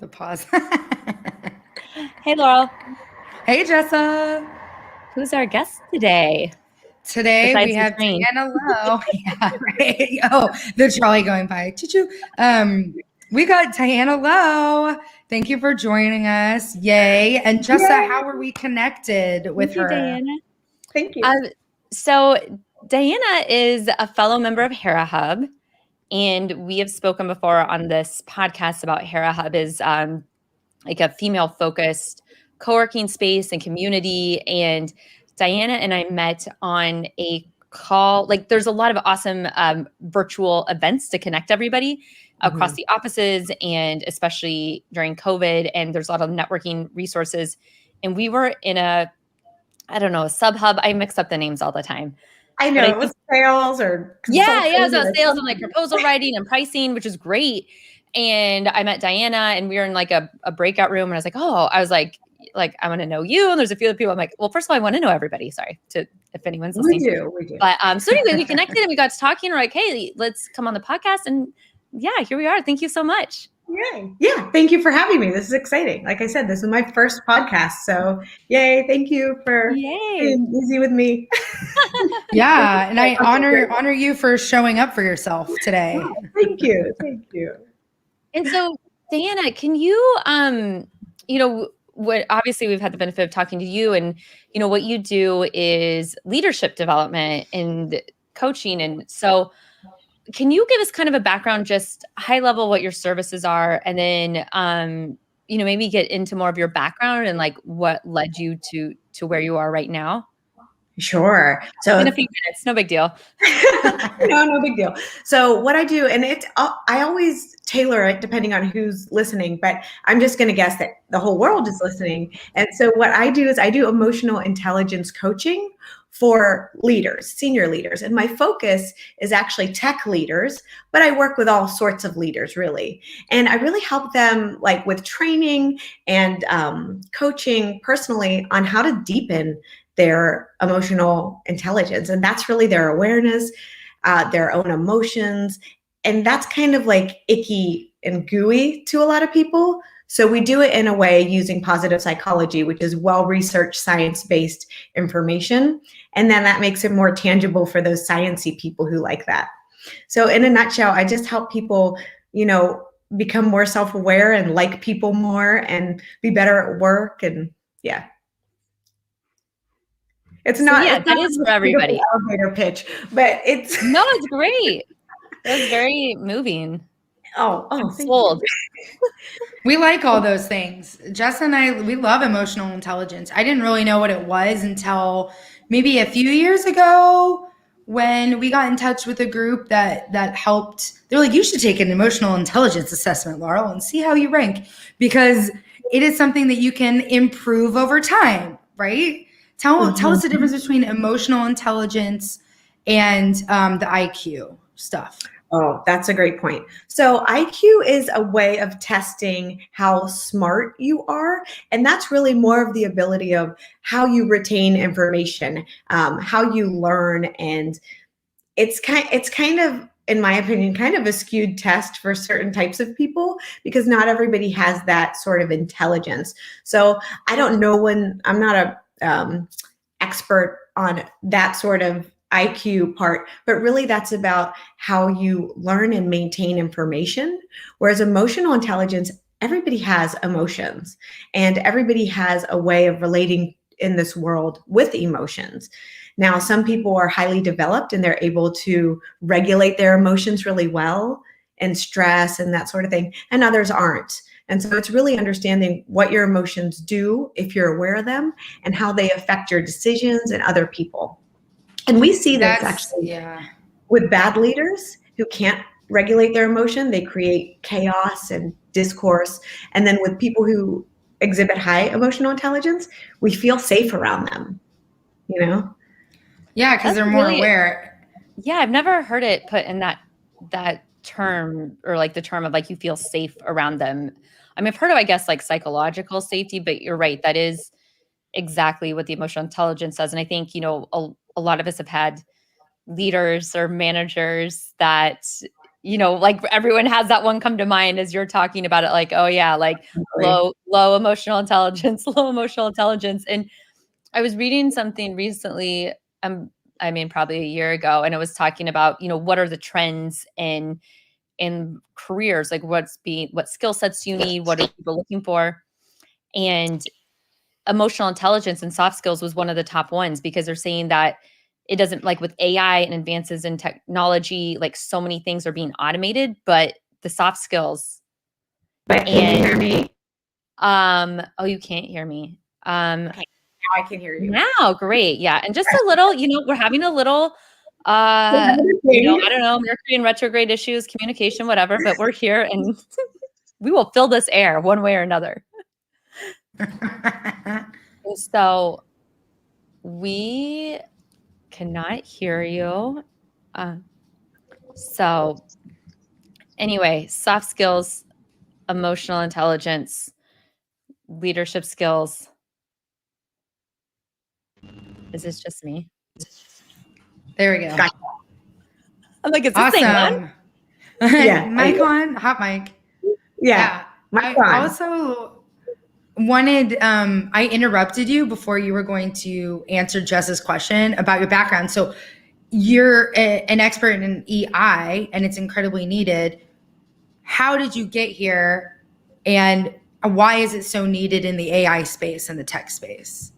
The pause. Hey, Laurel. Hey, Jessa. Who's our guest today? Today Besides we the have train. Diana Lowe. Yeah, right. Oh, the trolley going by. Choo-choo. We got Diana Lowe. Thank you for joining us. Yay. And Jessa, how were we connected with Thank you, her? Diana. Thank you. So Diana is a fellow member of Hera Hub, and we have spoken before on this podcast about Hera Hub is like a female-focused co-working space and community. And Diana and I met on a call. Like, there's a lot of awesome virtual events to connect everybody across the offices, and especially during COVID. And there's a lot of networking resources. And we were in a sub hub. I mix up the names all the time. I know it was sales or yeah, so sales and like proposal writing and pricing, which is great. And I met Diana, and we were in like a breakout room, and I was like, I want to know you. And there's a few other people. I'm like, well, first of all, I want to know everybody. Sorry if anyone's listening. We do. But so anyway, we connected and we got to talking. We're like, hey, let's come on the podcast. And yeah, here we are. Thank you so much. Yay. Yeah. Thank you for having me. This is exciting. Like I said, this is my first podcast. So yay. Thank you for being easy with me. Yeah. And I honor you for showing up for yourself today. Oh, thank you. Thank you. And so, Diana, can you, what obviously we've had the benefit of talking to you, and what you do is leadership development and coaching. And so can you give us kind of a background, just high level, what your services are, and then maybe get into more of your background and like what led you to where you are right now? Sure. So in a few minutes, no big deal. No big deal. So what I do, and I always tailor it depending on who's listening, but I'm just going to guess that the whole world is listening. And so what I do is I do emotional intelligence coaching for leaders, senior leaders. And my focus is actually tech leaders, but I work with all sorts of leaders really. And I really help them like with training and coaching personally on how to deepen their emotional intelligence. And that's really their awareness, their own emotions. And that's kind of like icky and gooey to a lot of people. So we do it in a way using positive psychology, which is well-researched, science-based information. And then that makes it more tangible for those sciencey people who like that. So in a nutshell, I just help people, become more self-aware and like people more and be better at work. And yeah. It's not. That is for everybody. Elevator pitch, but it's it's great. It was very moving. Oh, sold. We like all those things. Jess and I, we love emotional intelligence. I didn't really know what it was until maybe a few years ago when we got in touch with a group that helped. They're like, you should take an emotional intelligence assessment, Laurel, and see how you rank, because it is something that you can improve over time, right? Tell us the difference between emotional intelligence and the IQ stuff. Oh, that's a great point. So IQ is a way of testing how smart you are. And that's really more of the ability of how you retain information, how you learn. And it's kind of, in my opinion, kind of a skewed test for certain types of people, because not everybody has that sort of intelligence. So I don't know I'm not a expert on that sort of IQ part, but really that's about how you learn and maintain information. Whereas emotional intelligence, everybody has emotions and everybody has a way of relating in this world with emotions. Now, some people are highly developed and they're able to regulate their emotions really well and stress and that sort of thing, and others aren't. And so it's really understanding what your emotions do if you're aware of them and how they affect your decisions and other people. And we see this actually with bad leaders who can't regulate their emotion. They create chaos and discourse. And then with people who exhibit high emotional intelligence, we feel safe around them, Yeah, because they're more aware. Yeah, I've never heard it put in that term, or like the term of like you feel safe around them. I mean, I've heard of, I guess, like psychological safety, but you're right. That is exactly what the emotional intelligence does. And I think, a lot of us have had leaders or managers that like everyone has that one come to mind as you're talking about it, like, oh yeah, like low emotional intelligence, low emotional intelligence. And I was reading something recently, probably a year ago, and it was talking about, what are the trends in careers, like what skill sets do you need, what are people looking for? And emotional intelligence and soft skills was one of the top ones, because they're saying that it doesn't, like with AI and advances in technology, like so many things are being automated, but the soft skills. But can you hear me? Oh, you can't hear me. Okay, now I can hear you. Now, great. Yeah. And just a little, we're having a little, Another I thing. don't know, Mercury and retrograde issues, communication, whatever, but we're here and we will fill this air one way or another. And so we cannot hear you. So anyway, soft skills, emotional intelligence, leadership skills. Is this just me? There we go. Gotcha. I'm like, is this thing on? Awesome. Yeah. Mic on, hot mic. Yeah. I also wanted, I interrupted you before you were going to answer Jess's question about your background. So you're an expert in EI and it's incredibly needed. How did you get here and why is it so needed in the AI space and the tech space?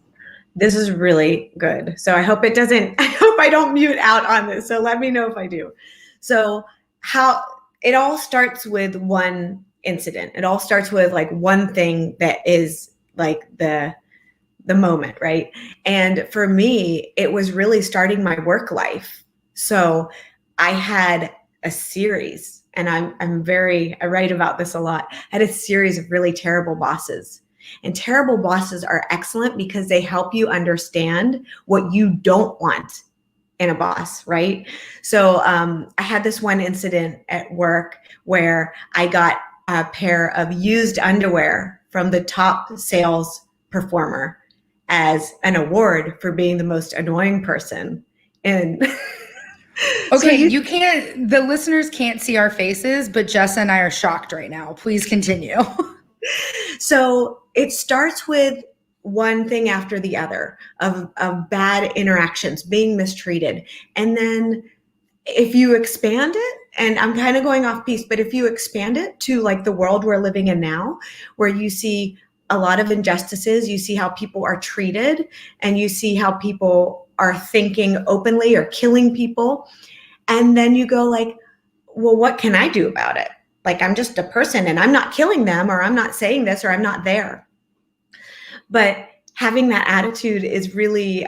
This is really good. So I hope I don't mute out on this. So let me know if I do. So how it all starts with one incident. It all starts with like one thing that is like the moment, right? And for me, it was really starting my work life. So I had a series, and I write about this a lot. I had a series of really terrible bosses. And terrible bosses are excellent because they help you understand what you don't want in a boss, right? So I had this one incident at work where I got a pair of used underwear from the top sales performer as an award for being the most annoying person. And okay, the listeners can't see our faces, but Jess and I are shocked right now. Please continue. So it starts with one thing after the other of bad interactions, being mistreated. And then if you expand it, and I'm kind of going off piece, but if you expand it to like the world we're living in now, where you see a lot of injustices, you see how people are treated, and you see how people are thinking openly or killing people. And then you go like, well, what can I do about it? Like, I'm just a person and I'm not killing them, or I'm not saying this, or I'm not there. But having that attitude is really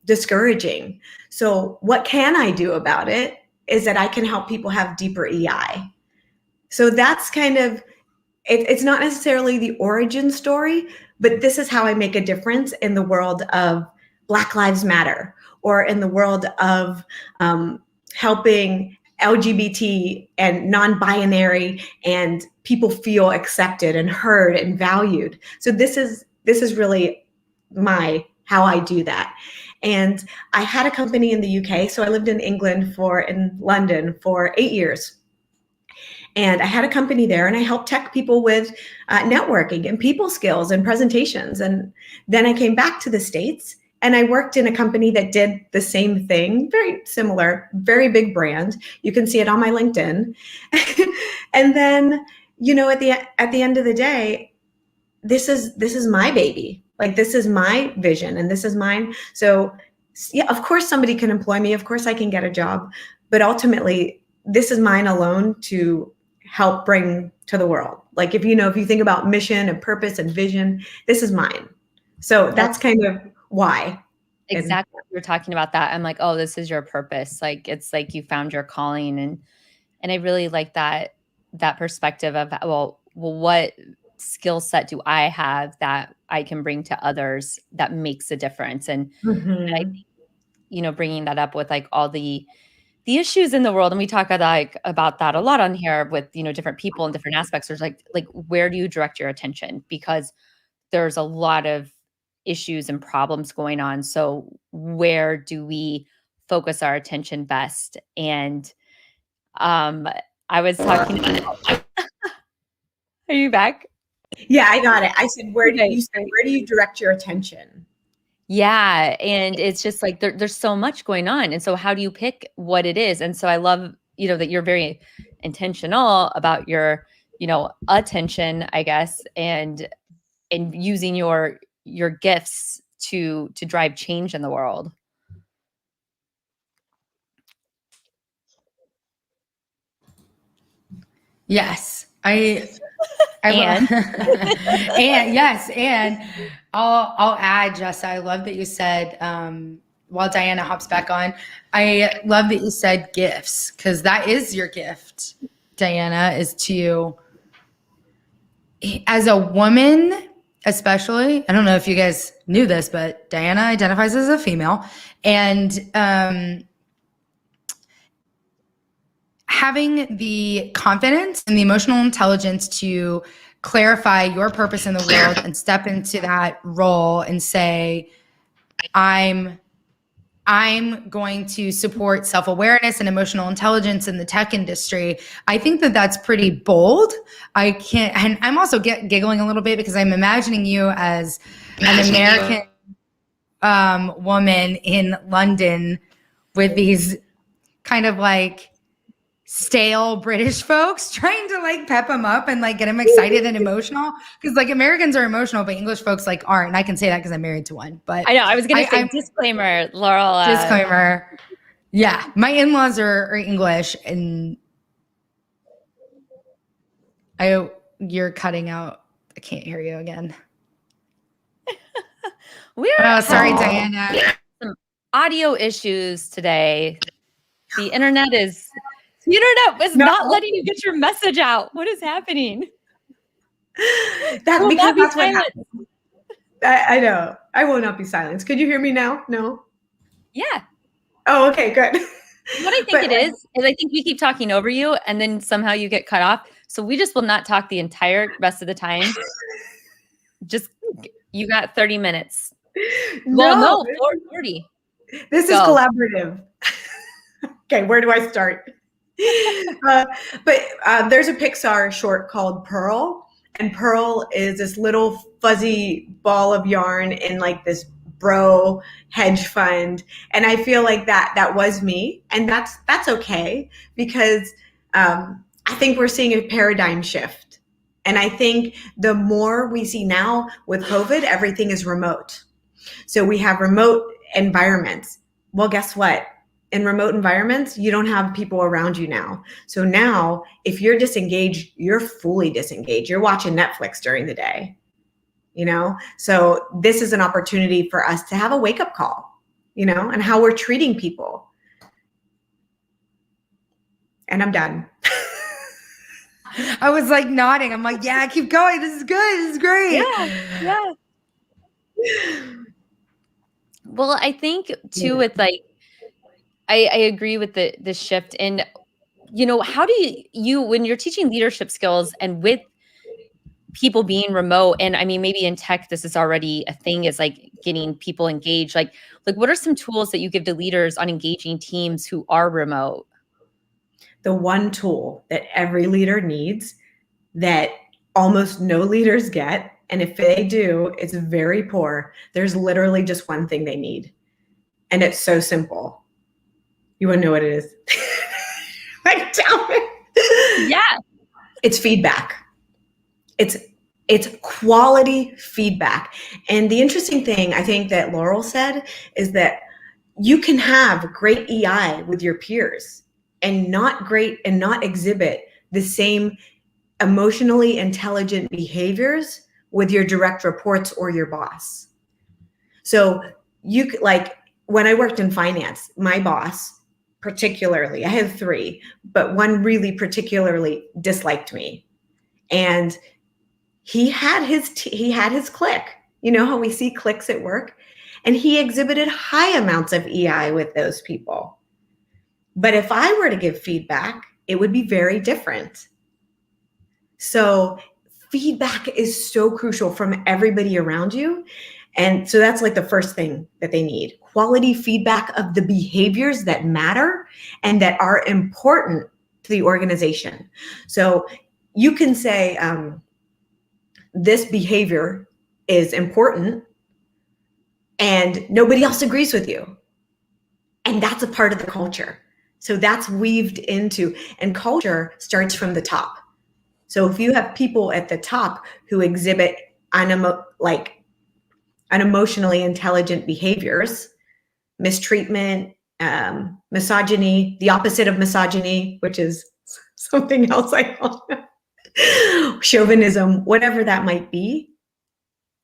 discouraging. So what can I do about it is that I can help people have deeper EI. So that's kind of, it's not necessarily the origin story, but this is how I make a difference in the world of Black Lives Matter, or in the world of helping LGBT and non-binary and people feel accepted and heard and valued. So this is really how I do that. And I had a company in the UK. So I lived in London for 8 years. And I had a company there, and I helped tech people with networking and people skills and presentations. And then I came back to the States, and I worked in a company that did the same thing, very similar, very big brand. You can see it on my LinkedIn. And then, at the end of the day, this is my baby. Like, this is my vision and this is mine. So yeah, of course somebody can employ me. Of course I can get a job, but ultimately this is mine alone to help bring to the world. Like, if you think about mission and purpose and vision, this is mine. So that's kind of why. Exactly. You're talking about that. I'm like, oh, this is your purpose. Like, it's like you found your calling. And I really like that perspective of, well, what skill set do I have that I can bring to others that makes a difference? And I think, bringing that up with like all the issues in the world, and we talk about that a lot on here with, different people and different aspects. There's like where do you direct your attention? Because there's a lot of issues and problems going on. So where do we focus our attention best? And I was talking about, are you back? Yeah, I got it. I said, Okay, where do you direct your attention? yeah, and it's just like there's so much going on. And so how do you pick what it is? And so I love, that you're very intentional about your, attention, I guess, and using your gifts to drive change in the world. Yes. And And yes, and I'll add, Jessa, I love that you said, while Diana hops back on, I love that you said gifts, because that is your gift, Diana, is to, as a woman, especially, I don't know if you guys knew this, but Diana identifies as a female, and having the confidence and the emotional intelligence to clarify your purpose in the world and step into that role and say, I'm going to support self-awareness and emotional intelligence in the tech industry. I think that that's pretty bold. I can't, and I'm also giggling a little bit because I'm imagining you as an American woman in London with these kind of like stale British folks trying to like pep them up and like get them excited and emotional, because like Americans are emotional but English folks like aren't, and I can say that because I'm married to one. But I know, I was gonna say, disclaimer, Laurel, disclaimer, yeah, my in-laws are English, and you're cutting out, I can't hear you again. We're sorry, Diana. some audio issues today. The internet was not letting you get your message out. What is happening? That's what happened. I know. I will not be silenced. Could you hear me now? No? Yeah. Oh, okay, good. What I think is I think we keep talking over you and then somehow you get cut off. So we just will not talk the entire rest of the time. Just, you got 30 minutes. Well, no, 40. This is collaborative. Okay, where do I start? But there's a Pixar short called Pearl, and Pearl is this little fuzzy ball of yarn in like this bro hedge fund, and I feel like that was me, and that's okay, because I think we're seeing a paradigm shift, and I think the more we see now with COVID, everything is remote, so we have remote environments. Well, guess what? In remote environments, you don't have people around you now. So now if you're disengaged, you're fully disengaged. You're watching Netflix during the day, So this is an opportunity for us to have a wake-up call, and how we're treating people. And I'm done. I was like nodding. I'm like, yeah, keep going. This is good. This is great. Yeah. Well, I think too, with like, I agree with the shift. And, how do you, when you're teaching leadership skills and with people being remote, and I mean, maybe in tech, this is already a thing, is like getting people engaged. Like what are some tools that you give to leaders on engaging teams who are remote? The one tool that every leader needs that almost no leaders get, and if they do, it's very poor. There's literally just one thing they need. And it's so simple. You want to know what it is? Like, tell me. Yeah. It's feedback. It's quality feedback. And the interesting thing I think that Laurel said is that you can have great EI with your peers and not exhibit the same emotionally intelligent behaviors with your direct reports or your boss. So when I worked in finance, my boss particularly, I had 3, but one really particularly disliked me. And he had his clique. You know how we see cliques at work? And he exhibited high amounts of EI with those people. But if I were to give feedback, it would be very different. So feedback is so crucial from everybody around you. And so that's like the first thing that they need. Quality feedback of the behaviors that matter and that are important to the organization. So you can say, this behavior is important and nobody else agrees with you. And that's a part of the culture. So that's weaved into, and culture starts from the top. So if you have people at the top who exhibit unemotionally intelligent behaviors, mistreatment, misogyny, the opposite of misogyny, which is something else I don't know, chauvinism, whatever that might be,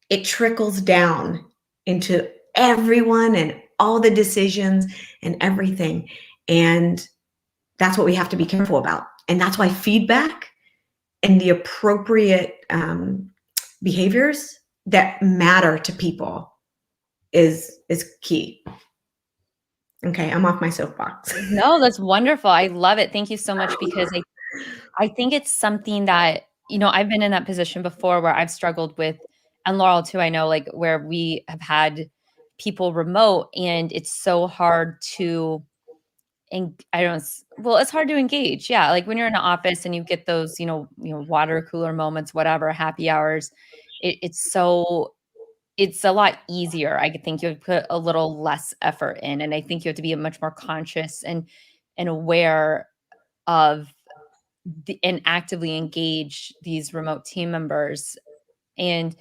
it trickles down into everyone and all the decisions and everything. And that's what we have to be careful about. And that's why feedback and the appropriate behaviors that matter to people is key. Okay, I'm off my soapbox. No, that's wonderful. I love it. Thank you so much, because I think it's something that, I've been in that position before where I've struggled with, and Laurel too, I know, like where we have had people remote and it's so hard to, and it's hard to engage. Yeah. Like when you're in an office and you get those, water cooler moments, whatever, happy hours, it's a lot easier. I think you would put a little less effort in. And I think you have to be much more conscious and aware of and actively engage these remote team members. And,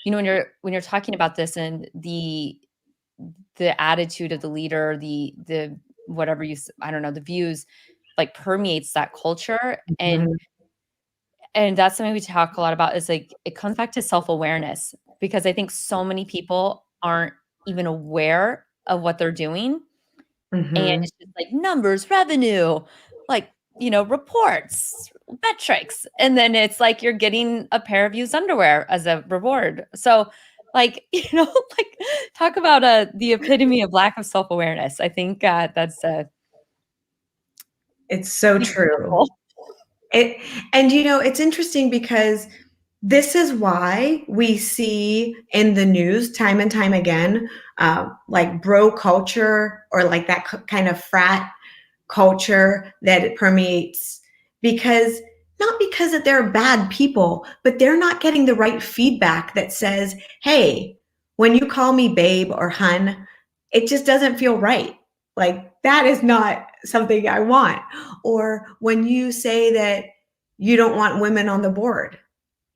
when you're talking about this and the attitude of the leader, the whatever I don't know, the views like permeates that culture. Mhm. And that's something we talk a lot about, is like, it comes back to self-awareness, because I think so many people aren't even aware of what they're doing. And Mhm. it's just like numbers, revenue, like, reports, metrics. And then it's like you're getting a pair of used underwear as a reward. So like, like talk about the epitome of lack of self-awareness. I think that's It's so true. It's interesting because this is why we see in the news time and time again, like bro culture, or like that kind of frat culture that it permeates, because not because that they're bad people, but they're not getting the right feedback that says, hey, when you call me babe or hun, it just doesn't feel right. Like that is not something I want. Or when you say that you don't want women on the board,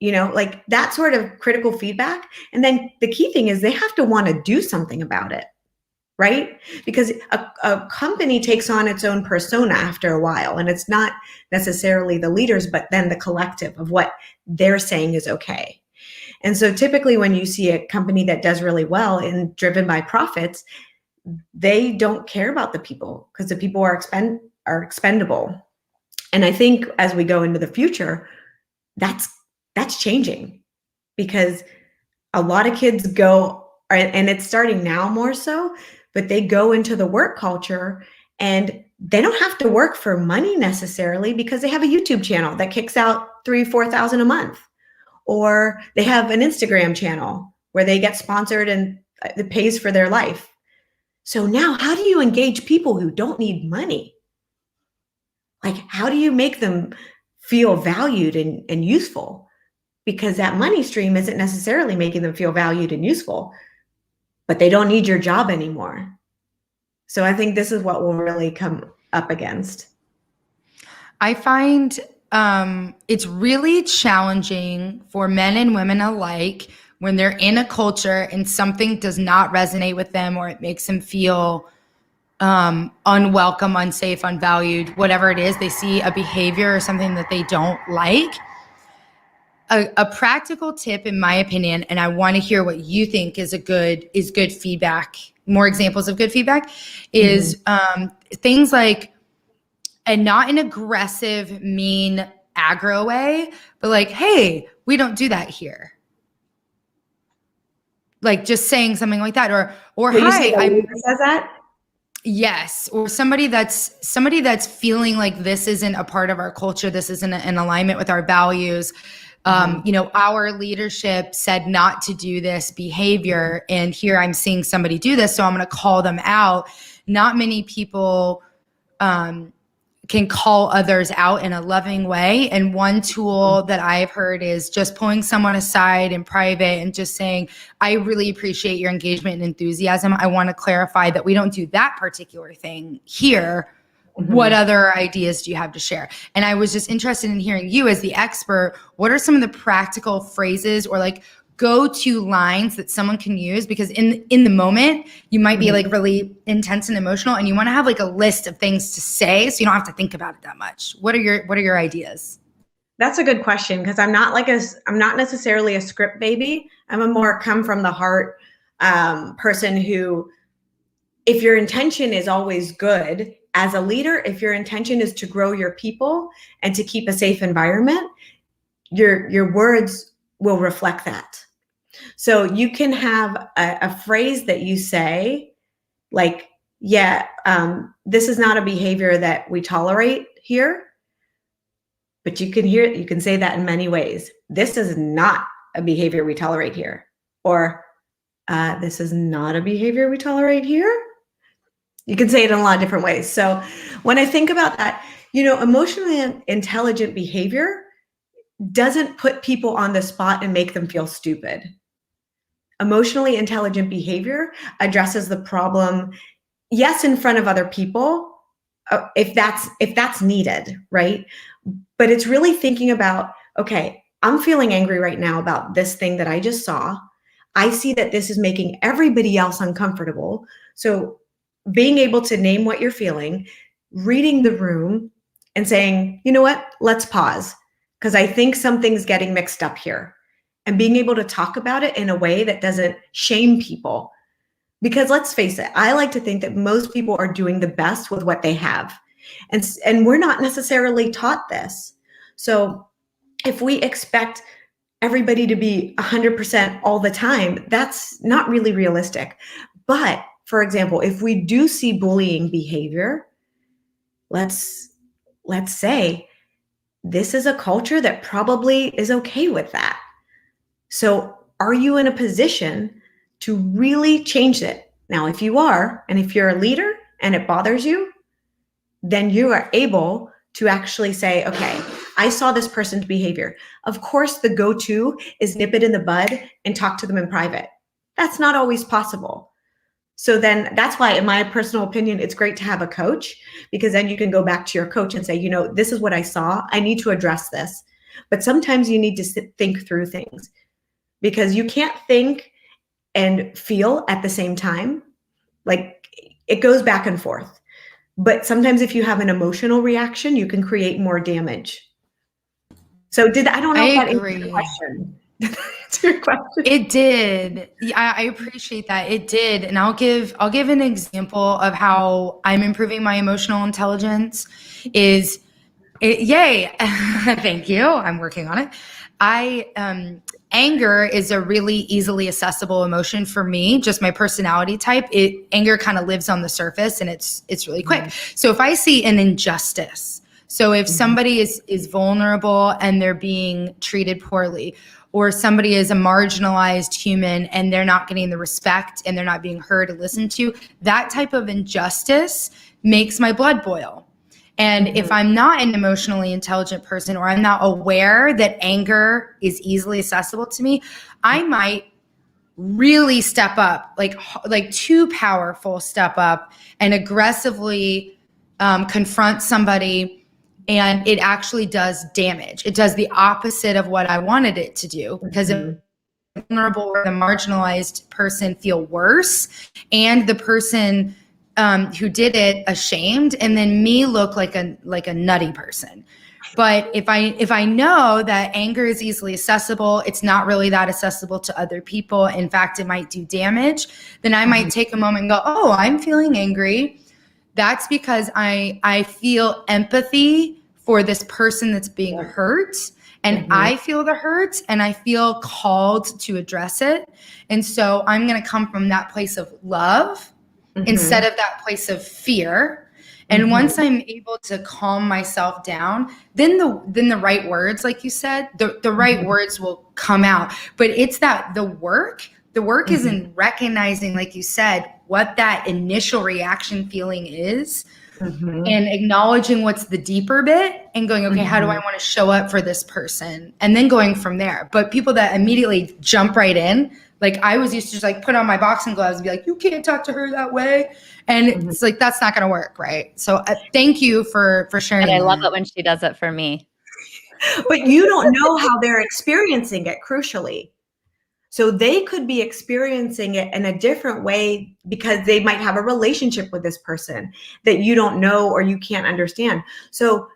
like that sort of critical feedback. And then the key thing is they have to want to do something about it, right? Because a company takes on its own persona after a while, and it's not necessarily the leaders, but then the collective of what they're saying is okay. And so typically when you see a company that does really well and driven by profits, they don't care about the people, because the people are expendable. And I think as we go into the future, that's changing, because a lot of kids go, and it's starting now more so, but they go into the work culture and they don't have to work for money necessarily, because they have a YouTube channel that kicks out 3,000-4,000 a month, or they have an Instagram channel where they get sponsored and it pays for their life. So now how do you engage people who don't need money? Like, how do you make them feel valued and useful? Because that money stream isn't necessarily making them feel valued and useful, but they don't need your job anymore. So I think this is what we'll really come up against. I find it's really challenging for men and women alike when they're in a culture and something does not resonate with them, or it makes them feel unwelcome, unsafe, unvalued, whatever it is. They see a behavior or something that they don't like. A practical tip, in my opinion, and I want to hear what you think is good feedback, more examples of good feedback, is things like, and not an aggressive, mean, aggro way, but like, hey, we don't do that here. Like just saying something like that, or Will you hi, say the leader says that? Yes, or somebody that's feeling like this isn't a part of our culture, this isn't in alignment with our values. Our leadership said not to do this behavior, and here I'm seeing somebody do this, so I'm going to call them out. Not many people can call others out in a loving way. And one tool that I've heard is just pulling someone aside in private and just saying, I really appreciate your engagement and enthusiasm. I want to clarify that we don't do that particular thing here. What other ideas do you have to share? And I was just interested in hearing you as the expert. What are some of the practical phrases or like go-to lines that someone can use? Because in the moment, you might be like really intense and emotional, and you want to have like a list of things to say so you don't have to think about it that much. What are your ideas? That's a good question, because I'm not necessarily a script baby. I'm a more come from the heart person who, if your intention is always good as a leader, if your intention is to grow your people and to keep a safe environment, your words will reflect that. So you can have a phrase that you say like, this is not a behavior that we tolerate here. But you can say that in many ways. This is not a behavior we tolerate here. Or this is not a behavior we tolerate here. You can say it in a lot of different ways. So when I think about that, emotionally intelligent behavior doesn't put people on the spot and make them feel stupid. Emotionally intelligent behavior addresses the problem, yes, in front of other people, if that's needed, right? But it's really thinking about, okay, I'm feeling angry right now about this thing that I just saw. I see that this is making everybody else uncomfortable. So being able to name what you're feeling, reading the room and saying, you know what, let's pause, because I think something's getting mixed up here. And being able to talk about it in a way that doesn't shame people. Because let's face it, I like to think that most people are doing the best with what they have. And we're not necessarily taught this. So if we expect everybody to be 100% all the time, that's not really realistic. But for example, if we do see bullying behavior, let's say this is a culture that probably is okay with that. So are you in a position to really change it? Now, if you are, and if you're a leader and it bothers you, then you are able to actually say, okay, I saw this person's behavior. Of course, the go-to is nip it in the bud and talk to them in private. That's not always possible. So then that's why, in my personal opinion, it's great to have a coach, because then you can go back to your coach and say, this is what I saw. I need to address this. But sometimes you need to think through things, because you can't think and feel at the same time. Like, it goes back and forth. But sometimes if you have an emotional reaction, you can create more damage. So I don't know if that answered your question. Answer your question. It did. Yeah, I appreciate that. It did. And I'll give an example of how I'm improving my emotional intelligence yay. Thank you. I'm working on it. Anger is a really easily accessible emotion for me, just my personality type. Anger kind of lives on the surface, and it's really quick. So if I see an injustice, so if somebody is vulnerable and they're being treated poorly, or somebody is a marginalized human and they're not getting the respect and they're not being heard and listened to, that type of injustice makes my blood boil. And if I'm not an emotionally intelligent person, or I'm not aware that anger is easily accessible to me, I might really step up, like too powerful step up, and aggressively confront somebody, and it actually does damage. It does the opposite of what I wanted it to do, because the vulnerable or the marginalized person feel worse, and the person who did it ashamed, and then me look like a nutty person. But if I know that anger is easily accessible, it's not really that accessible to other people. In fact, it might do damage. Then I might take a moment and go, oh, I'm feeling angry. That's because I feel empathy for this person that's being hurt. And I feel the hurt, and I feel called to address it. And so I'm going to come from that place of love instead of that place of fear. And once I'm able to calm myself down, then the right words, like you said, the right words will come out. But it's that the work is in recognizing, like you said, what that initial reaction feeling is, and acknowledging what's the deeper bit and going, okay, how do I want to show up for this person? And then going from there. But people that immediately jump right in, like I was used to just like put on my boxing gloves and be like, you can't talk to her that way. And it's like, that's not going to work. Right. So thank you for sharing. And I love it when she does it for me. But you don't know how they're experiencing it, crucially. So they could be experiencing it in a different way because they might have a relationship with this person that you don't know or you can't understand. So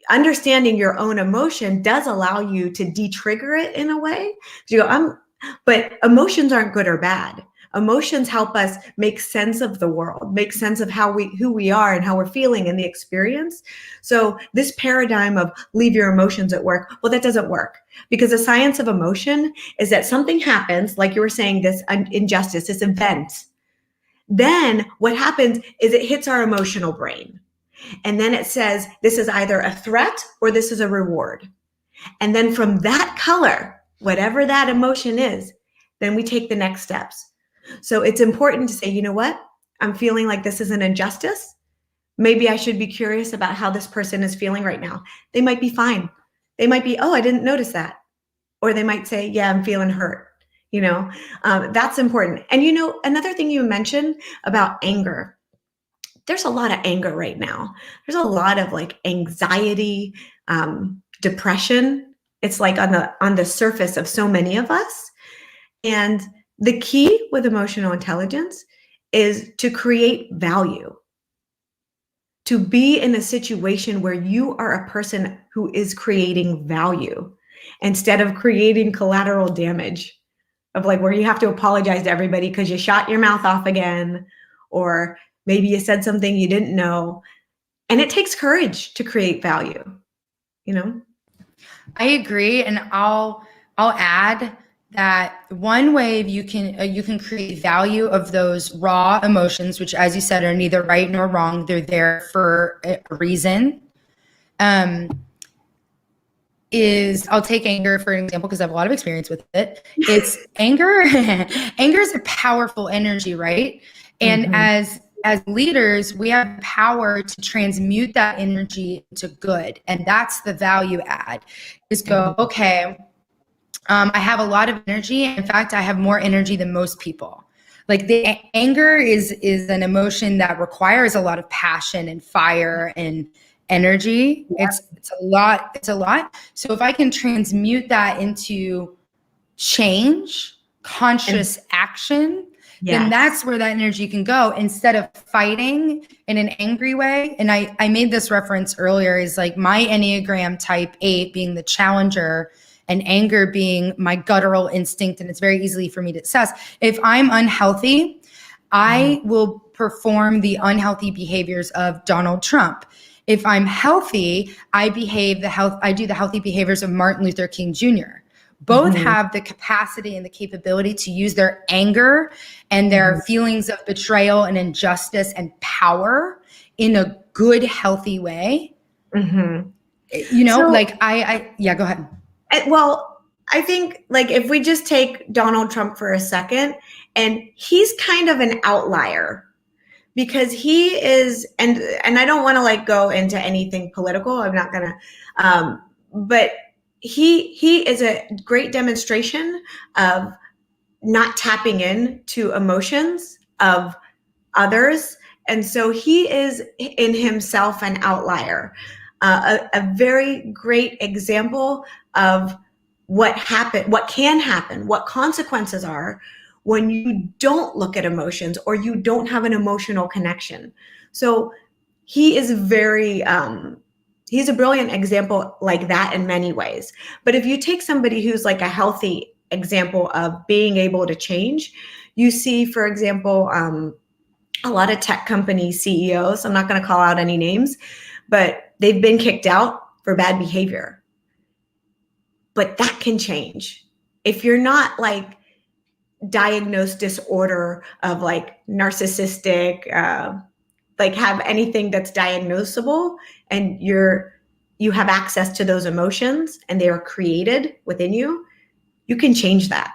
understanding your own emotion does allow you to de-trigger it in a way. So you go, but emotions aren't good or bad. Emotions help us make sense of the world, make sense of who we are and how we're feeling in the experience. So this paradigm of leave your emotions at work, well, that doesn't work, because the science of emotion is that something happens, like you were saying, this injustice, this event. Then what happens is it hits our emotional brain. And then it says, this is either a threat or this is a reward. And then from that color, whatever that emotion is, then we take the next steps. So it's important to say, you know what? I'm feeling like this is an injustice. Maybe I should be curious about how this person is feeling right now. They might be fine. They might be, oh, I didn't notice that. Or they might say, yeah, I'm feeling hurt. That's important. And another thing you mentioned about anger, there's a lot of anger right now. There's a lot of like anxiety, depression. It's like on the surface of so many of us. And the key with emotional intelligence is to create value, to be in a situation where you are a person who is creating value instead of creating collateral damage of like where you have to apologize to everybody because you shot your mouth off again, or maybe you said something you didn't know. And it takes courage to create value, I agree. And I'll add that one way you can create value of those raw emotions, which, as you said, are neither right nor wrong. They're there for a reason. I'll take anger for an example because I have a lot of experience with it. It's anger. Anger is a powerful energy, right? And as leaders, we have power to transmute that energy into good. And that's the value add, is go, okay, I have a lot of energy. In fact, I have more energy than most people. Like the anger is an emotion that requires a lot of passion and fire and energy. Yeah. It's a lot. So if I can transmute that into change, conscious action, then that's where that energy can go instead of fighting in an angry way. And I made this reference earlier, is like my Enneagram type 8 being the challenger and anger being my guttural instinct. And it's very easily for me to assess. If I'm unhealthy, I will perform the unhealthy behaviors of Donald Trump. If I'm healthy, I do the healthy behaviors of Martin Luther King Jr. Both have the capacity and the capability to use their anger and their feelings of betrayal and injustice and power in a good, healthy way. Go ahead. Well, I think like if we just take Donald Trump for a second, and he's kind of an outlier because he is, and I don't want to like go into anything political. I'm not gonna, but he is a great demonstration of not tapping into emotions of others. And so he is in himself an outlier, a very great example of what can happen, what consequences are when you don't look at emotions or you don't have an emotional connection. So he is he's a brilliant example like that in many ways. But if you take somebody who's like a healthy example of being able to change, you see, for example, a lot of tech company CEOs, I'm not going to call out any names, but they've been kicked out for bad behavior. But that can change. If you're not like diagnosed disorder of like narcissistic, like have anything that's diagnosable, and you have access to those emotions and they are created within you, you can change that.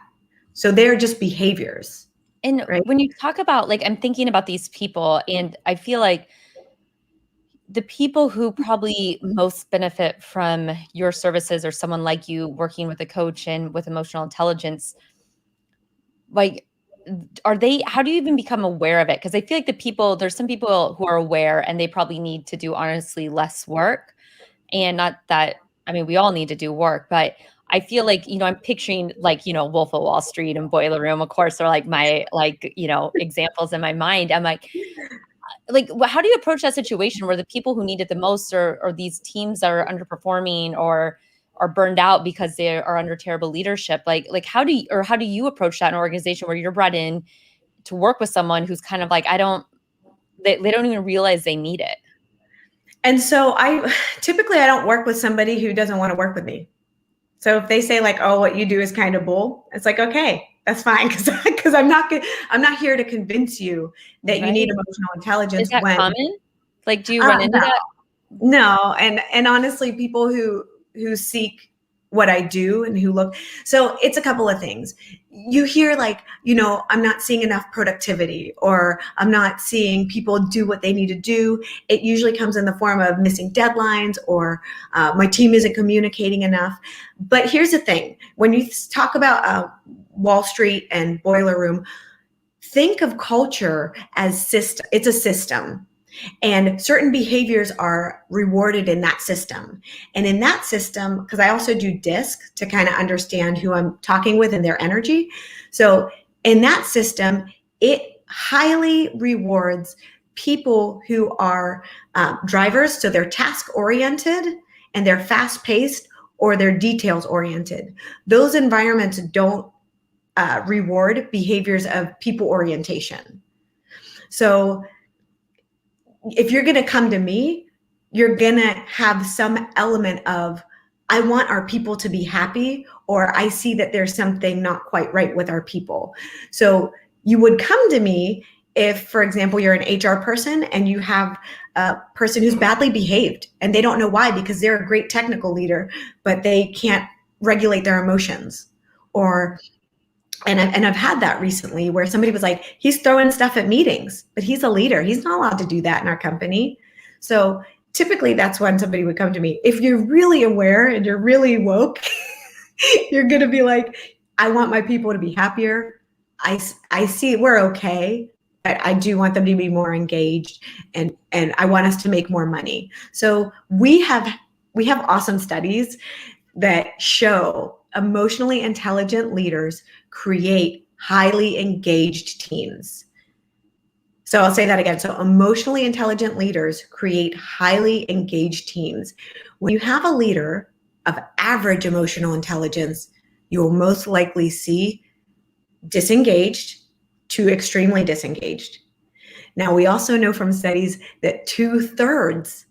So they're just behaviors. And right? when you talk about, like, I'm thinking about these people, and I feel like the people who probably most benefit from your services or someone like you working with a coach and with emotional intelligence, like, are they, how do you even become aware of it? Because I feel like there's some people who are aware and they probably need to do honestly less work. And not that, I mean, we all need to do work, but I feel like, I'm picturing, like, Wolf of Wall Street and Boiler Room, of course, are like my, like, examples in my mind. I'm like, how do you approach that situation where the people who need it the most, or these teams are underperforming or are burned out because they are under terrible leadership? Like how do you approach that in an organization where you're brought in to work with someone who's kind of like, they don't even realize they need it? And so I don't work with somebody who doesn't want to work with me. So if they say like, "Oh, what you do is kind of bull," it's like, okay, that's fine, because I'm not here to convince you that you need Right. emotional Is intelligence that when common? Like, do you run into no. that? No, and honestly, people who seek what I do and who look, so it's a couple of things. You hear like, I'm not seeing enough productivity, or I'm not seeing people do what they need to do. It usually comes in the form of missing deadlines, or my team isn't communicating enough. But here's the thing: when you talk about Wall Street and Boiler Room, think of culture as system. It's a system. And certain behaviors are rewarded in that system. And in that system, because I also do DISC to kind of understand who I'm talking with and their energy. So in that system, it highly rewards people who are drivers. So they're task oriented and they're fast paced, or they're details oriented. Those environments don't reward behaviors of people orientation. So if you're going to come to me, you're going to have some element of, I want our people to be happy, or I see that there's something not quite right with our people. So you would come to me if, for example, you're an HR person and you have a person who's badly behaved and they don't know why, because they're a great technical leader, but they can't regulate their emotions. Or and I've had that recently where somebody was like, he's throwing stuff at meetings, but he's a leader. He's not allowed to do that in our company. So typically that's when somebody would come to me. If you're really aware and you're really woke, you're going to be like, I want my people to be happier. I see we're okay, but I do want them to be more engaged, and I want us to make more money. So we have awesome studies that show emotionally intelligent leaders create highly engaged teams. So I'll say that again. So emotionally intelligent leaders create highly engaged teams. When you have a leader of average emotional intelligence, you will most likely see disengaged to extremely disengaged. Now, we also know from studies that 2/3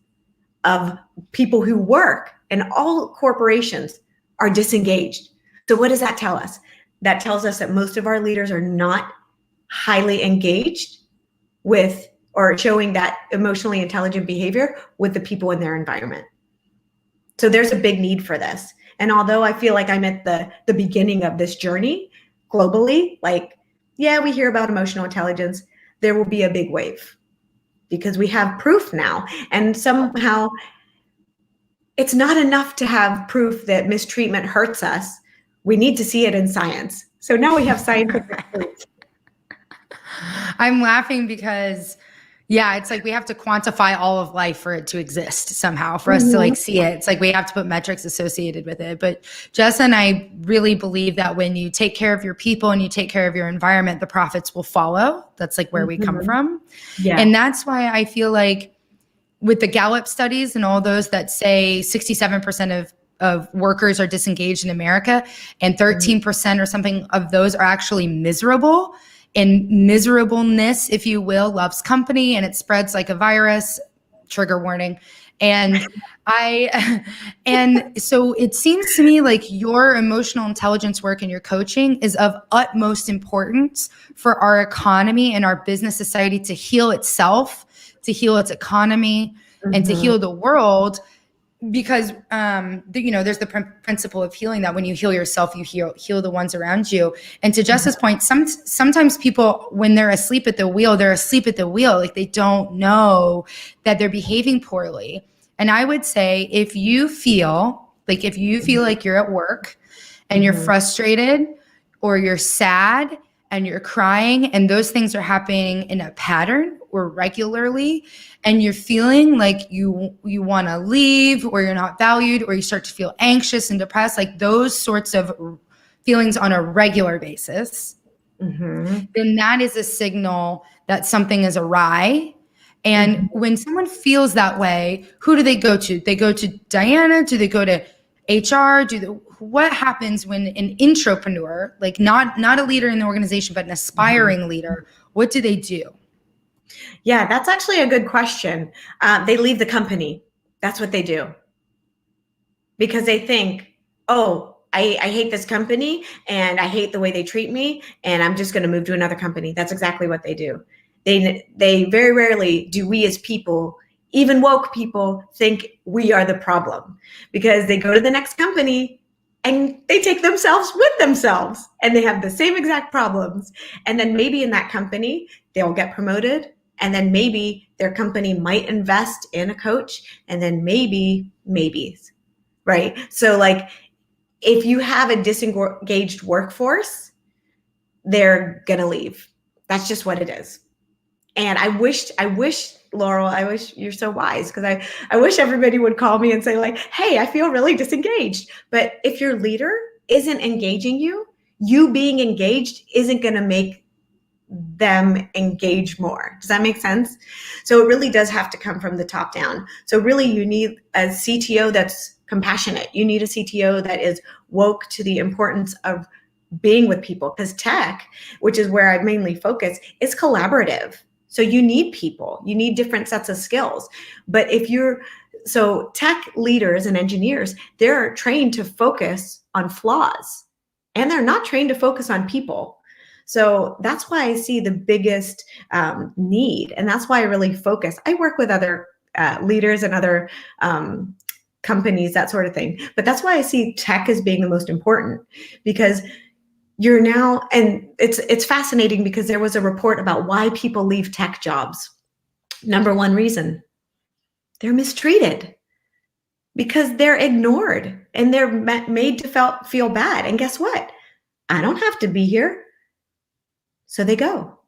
of people who work in all corporations are disengaged. So what does that tell us? That tells us that most of our leaders are not highly engaged with, or showing that emotionally intelligent behavior with the people in their environment. So there's a big need for this. And although I feel like I'm at the beginning of this journey globally, like, yeah, we hear about emotional intelligence, there will be a big wave because we have proof now. And somehow it's not enough to have proof that mistreatment hurts us. We need to see it in science. So now we have scientific proof. I'm laughing because, yeah, it's like we have to quantify all of life for it to exist somehow, for us to like see it. It's like we have to put metrics associated with it. But Jess and I really believe that when you take care of your people and you take care of your environment, the profits will follow. That's like where we come from. Yeah. And that's why I feel like with the Gallup studies and all those that say 67% of workers are disengaged in America, and 13% or something of those are actually miserable. And miserableness, if you will, loves company, and it spreads like a virus. Trigger warning. And so it seems to me like your emotional intelligence work and your coaching is of utmost importance for our economy and our business society to heal itself, to heal its economy, and to heal the world. because there's the principle of healing, that when you heal yourself, you heal the ones around you. And to Jess's point, sometimes people, when they're asleep at the wheel, like they don't know that they're behaving poorly. And I would say, if you feel like you're at work and you're frustrated, or you're sad and you're crying, and those things are happening in a pattern or regularly, and you're feeling like you want to leave, or you're not valued, or you start to feel anxious and depressed, like those sorts of feelings on a regular basis, then that is a signal that something is awry. And when someone feels that way, who do they go to? They go to Diana? Do they go to HR? What happens when an intrapreneur, like not a leader in the organization, but an aspiring leader, what do they do? Yeah, that's actually a good question. They leave the company. That's what they do. Because they think, oh, I hate this company and I hate the way they treat me, and I'm just going to move to another company. That's exactly what they do. They very rarely do we as people, even woke people, think we are the problem, because they go to the next company and they take themselves with themselves, and they have the same exact problems. And then maybe in that company, they'll get promoted. And then maybe their company might invest in a coach, and then maybes, right? So like, if you have a disengaged workforce, they're going to leave. That's just what it is. And I wish, Laurel, I wish you're so wise, because I wish everybody would call me and say like, hey, I feel really disengaged. But if your leader isn't engaging you being engaged isn't going to make them engage more. Does that make sense? So it really does have to come from the top down. So really, you need a CTO that's compassionate. You need a CTO that is woke to the importance of being with people, because tech, which is where I mainly focus, is collaborative. So you need people, you need different sets of skills. But so tech leaders and engineers, they're trained to focus on flaws, and they're not trained to focus on people. So that's why I see the biggest need. And that's why I really focus. I work with other leaders and other companies, that sort of thing. But that's why I see tech as being the most important, because you're now, and it's fascinating, because there was a report about why people leave tech jobs. Number one reason, they're mistreated, because they're ignored and they're made to feel bad. And guess what? I don't have to be here. So they go.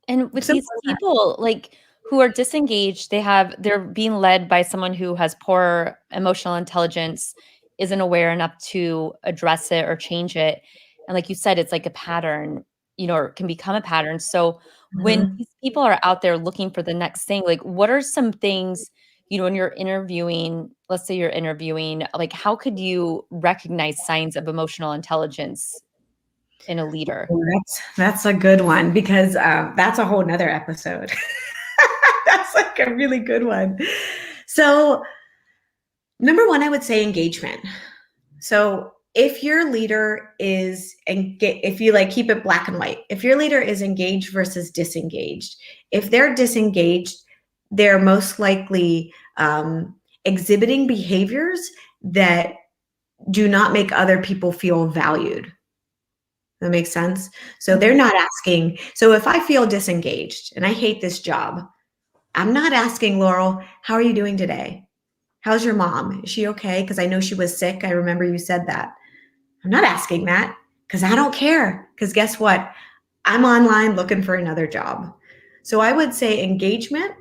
And with these people, like, who are disengaged, they're being led by someone who has poor emotional intelligence, isn't aware enough to address it or change it. And like you said, it's like a pattern, or it can become a pattern. So when these people are out there looking for the next thing, like, what are some things, when you're interviewing, let's say you're interviewing, like, how could you recognize signs of emotional intelligence in a leader? That's a good one, because that's a whole nother episode. That's like a really good one. So number one, I would say engagement. So if your leader is, if you like keep it black and white, if your leader is engaged versus disengaged, if they're disengaged, they're most likely exhibiting behaviors that do not make other people feel valued. That makes sense? So they're not asking. So if I feel disengaged and I hate this job, I'm not asking, Laurel, how are you doing today? How's your mom? Is she okay? Because I know she was sick. I remember you said that. I'm not asking that, because I don't care. Because guess what? I'm online looking for another job. So I would say engagement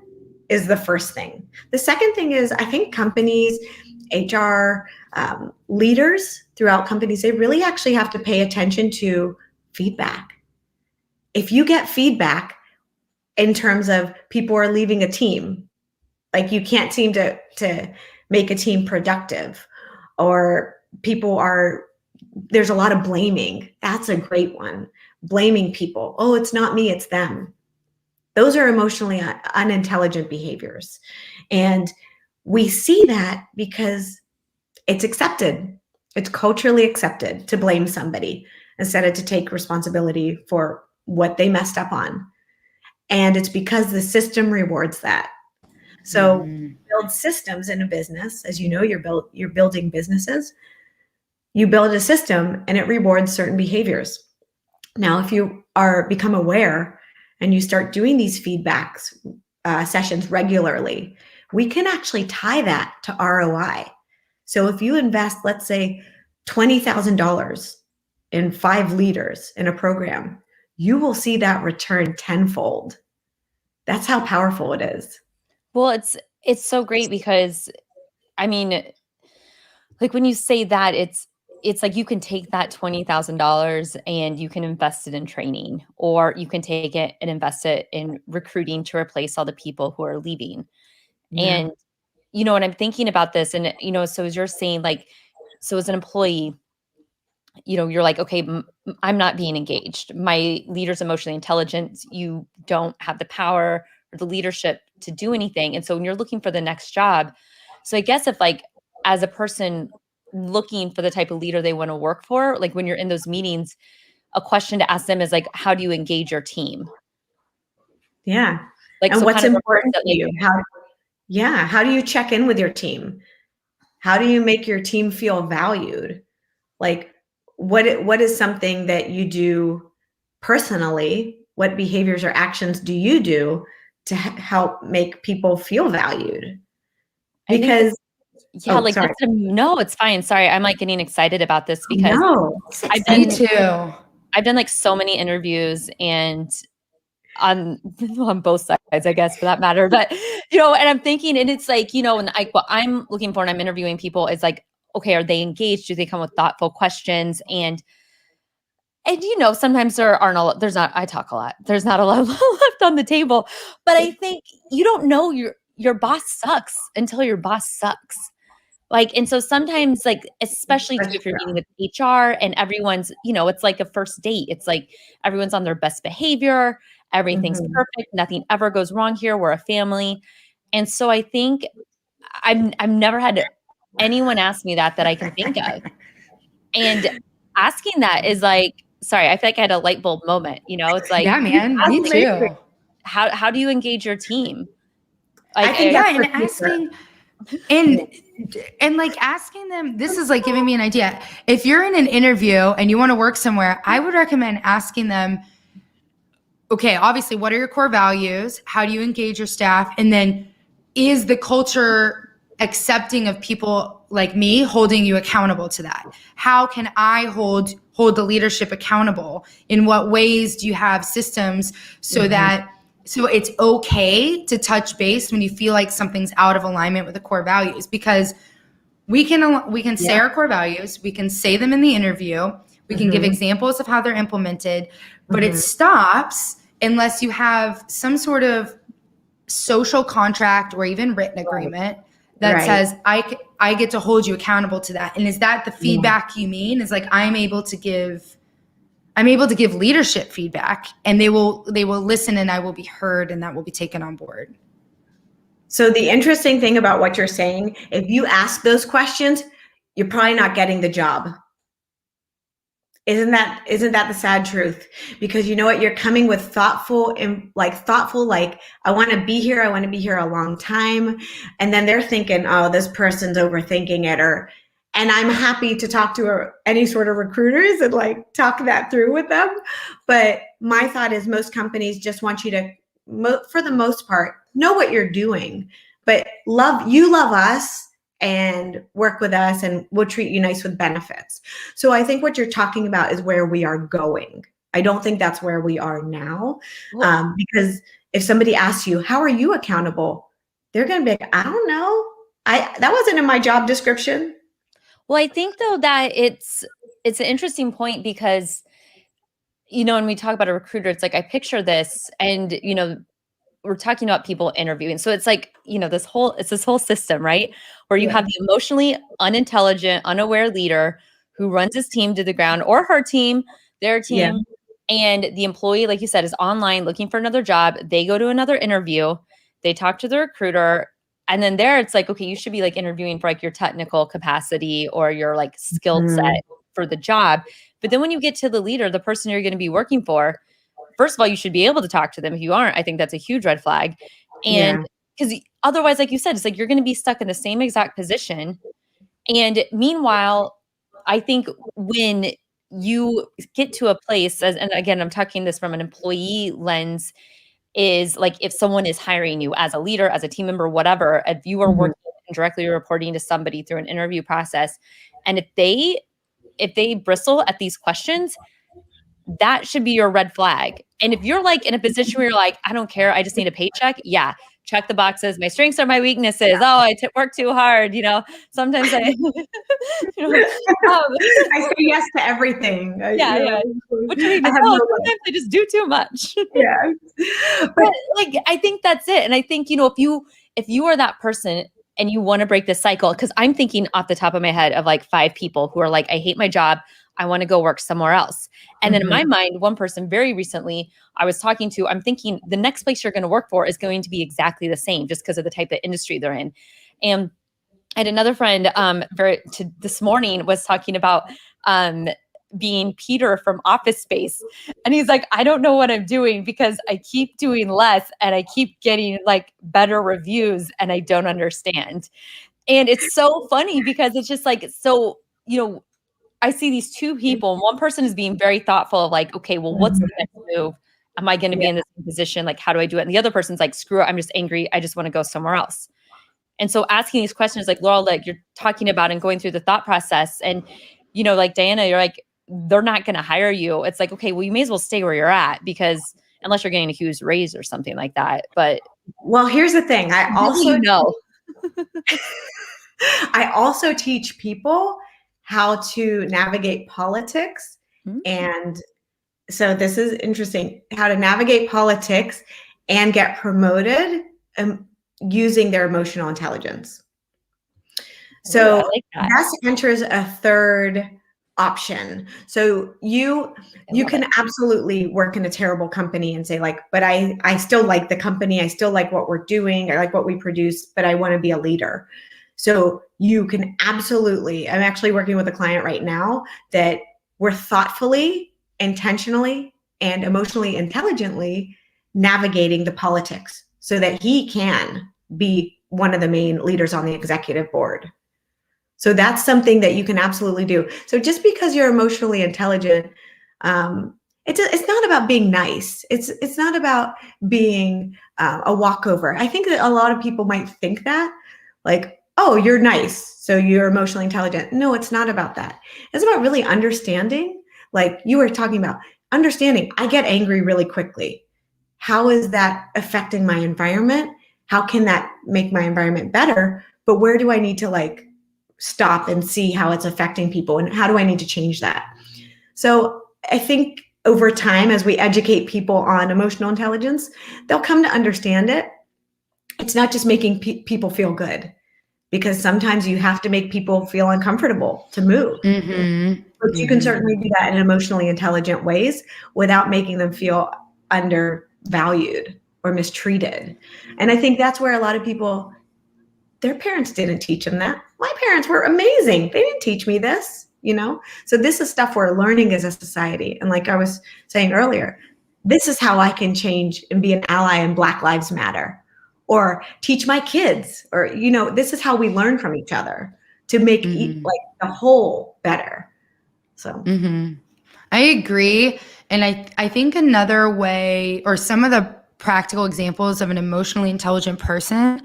is the first thing. The second thing is, I think companies, HR, leaders throughout companies, they really actually have to pay attention to feedback. If you get feedback in terms of people are leaving a team, like you can't seem to make a team productive, or there's a lot of blaming. That's a great one. Blaming people. Oh, it's not me, it's them. Those are emotionally unintelligent behaviors. And we see that because it's accepted. It's culturally accepted to blame somebody instead of to take responsibility for what they messed up on. And it's because the system rewards that. So build systems in a business. As you know, you're building businesses. You build a system and it rewards certain behaviors. Now, if you become aware and you start doing these feedbacks sessions regularly, we can actually tie that to ROI. So if you invest, let's say, $20,000 in 5 leaders in a program, you will see that return tenfold. That's how powerful it is. Well, it's so great because, I mean, like when you say that, it's like you can take that $20,000 and you can invest it in training, or you can take it and invest it in recruiting to replace all the people who are leaving. Yeah. And, and I'm thinking about this and, so as you're saying, like, so as an employee, you're like, okay, I'm not being engaged. My leader's emotionally intelligent. You don't have the power or the leadership to do anything. And so when you're looking for the next job, so I guess if like, as a person looking for the type of leader they want to work for, like when you're in those meetings, a question to ask them is like, how do you engage your team? Yeah. Like, And so what's kind of important that, to you? How do you check in with your team? How do you make your team feel valued? Like, what is something that you do personally? What behaviors or actions do you do to help make people feel valued? Because yeah, like sorry. No, it's fine. Sorry, I'm like getting excited about this because No. Me too. I've done like so many interviews and on both sides, I guess, for that matter. But, and I'm thinking, and it's like, and what I'm looking for when I'm interviewing people is like, okay, are they engaged? Do they come with thoughtful questions? And sometimes I talk a lot. There's not a lot left on the table, but I think you don't know your boss sucks until your boss sucks. Like, and so sometimes, like, especially too, if you're meeting with HR and everyone's, it's like a first date. It's like everyone's on their best behavior. Everything's perfect. Nothing ever goes wrong here. We're a family. And so I think I've never had anyone ask me that I can think of. And asking that is like, sorry, I feel like I had a light bulb moment. It's like, yeah, man, me too. How do you engage your team? Like, I think and asking and like asking them, this is like giving me an idea. If you're in an interview and you want to work somewhere, I would recommend asking them, okay, obviously, what are your core values? How do you engage your staff? And then is the culture accepting of people like me, holding you accountable to that? How can I hold the leadership accountable? In what ways do you have systems so that so it's okay to touch base when you feel like something's out of alignment with the core values? Because we can say our core values, we can say them in the interview, we can give examples of how they're implemented, but it stops unless you have some sort of social contract or even written agreement that says I get to hold you accountable to that. And is that the feedback you mean? Is like I'm able to give leadership feedback, and they will listen, and I will be heard, and that will be taken on board. So the interesting thing about what you're saying, if you ask those questions, you're probably not getting the job. Isn't that the sad truth? Because you know what, you're coming with thoughtful, like, I want to be here a long time. And then they're thinking, oh, this person's overthinking it, and I'm happy to talk to any sort of recruiters and like talk that through with them. But my thought is most companies just want you to, for the most part, know what you're doing, but love us and work with us, and we'll treat you nice with benefits. So I think what you're talking about is where we are going. I don't think that's where we are now. Because if somebody asks you, how are you accountable? They're going to be like, I don't know. That wasn't in my job description. Well, I think though that it's an interesting point because, when we talk about a recruiter, it's like, I picture this and, we're talking about people interviewing. So it's like, this whole system, right? Where you have the emotionally unintelligent, unaware leader who runs his team to the ground, or her team, their team. And the employee, like you said, is online looking for another job. They go to another interview, they talk to the recruiter. And then there it's like, okay, you should be like interviewing for like your technical capacity or your like skill set for the job. But then when you get to the leader, the person you're going to be working for, first of all, you should be able to talk to them. If you aren't, I think that's a huge red flag. And because otherwise, like you said, it's like you're going to be stuck in the same exact position. And meanwhile, I think when you get to a place, and again, I'm talking this from an employee lens, is like if someone is hiring you as a leader, as a team member, whatever, if you are working and directly reporting to somebody through an interview process, and if they bristle at these questions, that should be your red flag. And if you're like in a position where you're like, I don't care, I just need a paycheck. Yeah. Check the boxes. My strengths are my weaknesses. Oh, work too hard. Sometimes I, I say yes to everything. Yeah. What's your weakness? Sometimes I just do too much. Yeah. But like, I think that's it. And I think, if you are that person and you want to break this cycle, because I'm thinking off the top of my head of like 5 people who are like, I hate my job. I want to go work somewhere else. And then in my mind, one person very recently I was talking to, I'm thinking the next place you're going to work for is going to be exactly the same just because of the type of industry they're in. And I had another friend this morning was talking about being Peter from Office Space. And he's like, I don't know what I'm doing because I keep doing less and I keep getting like better reviews and I don't understand. And it's so funny because it's just like, so, I see these 2 people, and one person is being very thoughtful of like, okay, well, what's the next move? Am I going to be in this position? Like, how do I do it? And the other person's like, screw it. I'm just angry. I just want to go somewhere else. And so asking these questions, like Laurel, like you're talking about and going through the thought process, and, like Diana, you're like, they're not going to hire you. It's like, okay, well, you may as well stay where you're at, because unless you're getting a huge raise or something like that. But well, here's the thing. I also teach people how to navigate politics. And so this is interesting, how to navigate politics and get promoted using their emotional intelligence. So that enters a third option. So you can absolutely work in a terrible company and say like, but I still like the company. I still like what we're doing. I like what we produce, but I want to be a leader. So you can absolutely, I'm actually working with a client right now that we're thoughtfully, intentionally, and emotionally intelligently navigating the politics so that he can be one of the main leaders on the executive board. So that's something that you can absolutely do. So just because you're emotionally intelligent, it's not about being nice. It's not about being a walkover. I think that a lot of people might think that, like, oh, you're nice, so you're emotionally intelligent. No, it's not about that. It's about really understanding, like you were talking about, understanding, I get angry really quickly. How is that affecting my environment? How can that make my environment better? But where do I need to like stop and see how it's affecting people? And how do I need to change that? So I think over time, as we educate people on emotional intelligence, they'll come to understand it. It's not just making people feel good, because sometimes you have to make people feel uncomfortable to move. But you can certainly do that in emotionally intelligent ways without making them feel undervalued or mistreated. And I think that's where a lot of people, their parents didn't teach them that. My parents were amazing. They didn't teach me this, So this is stuff we're learning as a society. And like I was saying earlier, this is how I can change and be an ally in Black Lives Matter, or teach my kids, or, this is how we learn from each other to make like the whole better. So I agree. And I think another way, or some of the practical examples of an emotionally intelligent person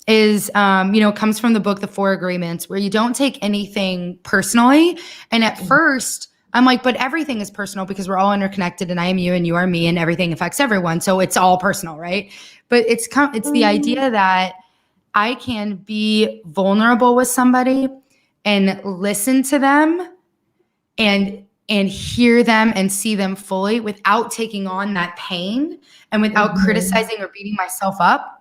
is, comes from the book, The 4 Agreements, where you don't take anything personally. And at first I'm like, but everything is personal because we're all interconnected, and I am you and you are me, and everything affects everyone. So it's all personal, right? But it's the idea that I can be vulnerable with somebody and listen to them and hear them and see them fully without taking on that pain and without criticizing or beating myself up.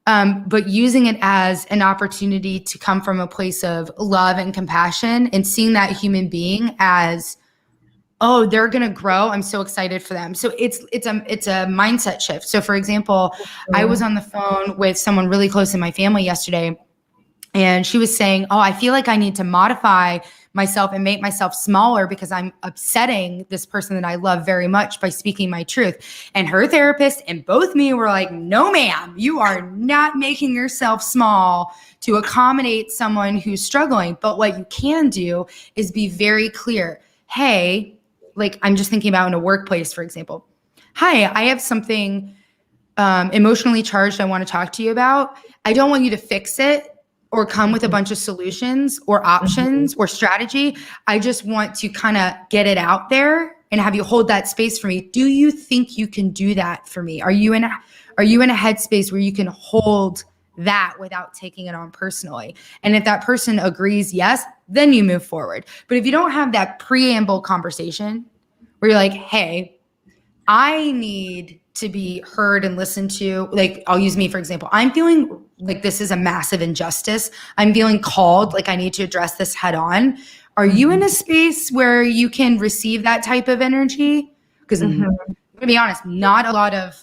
But using it as an opportunity to come from a place of love and compassion, and seeing that human being as, oh, they're going to grow. I'm so excited for them. So it's a mindset shift. So for example, I was on the phone with someone really close in my family yesterday, and she was saying, oh, I feel like I need to modify myself and make myself smaller because I'm upsetting this person that I love very much by speaking my truth. And her therapist and both me were like, no, ma'am, you are not making yourself small to accommodate someone who's struggling. But what you can do is be very clear. Hey, like I'm just thinking about in a workplace, for example. Hi, I have something emotionally charged I want to talk to you about. I don't want you to fix it or come with a bunch of solutions or options or strategy. I just want to kind of get it out there and have you hold that space for me. Do you think you can do that for me? Are you in a headspace where you can hold that without taking it on personally? And if that person agrees, yes, then you move forward. But if you don't have that preamble conversation where you're like, hey, I need to be heard and listened to. Like, I'll use me, for example. I'm feeling like this is a massive injustice. I'm feeling called, like I need to address this head on. Are you in a space where you can receive that type of energy? Because I'm going to be honest, not a lot of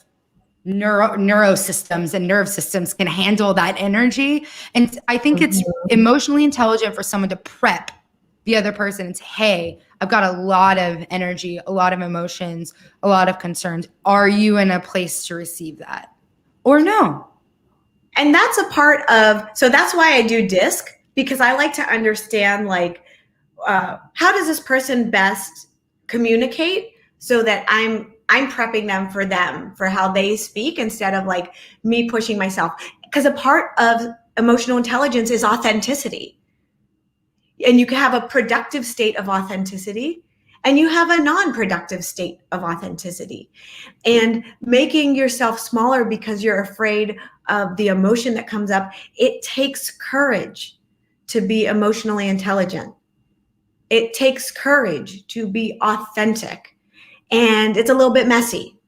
neurosystems and nerve systems can handle that energy. And I think it's emotionally intelligent for someone to prep the other person and say, hey, I've got a lot of energy, a lot of emotions, a lot of concerns. Are you in a place to receive that or no? And that's a part of, so that's why I do DISC, because I like to understand like, how does this person best communicate so that I'm prepping them for how they speak instead of like me pushing myself. Because a part of emotional intelligence is authenticity. And you can have a productive state of authenticity and you have a non-productive state of authenticity. And making yourself smaller because you're afraid of the emotion that comes up, it takes courage to be emotionally intelligent. It takes courage to be authentic. And it's a little bit messy,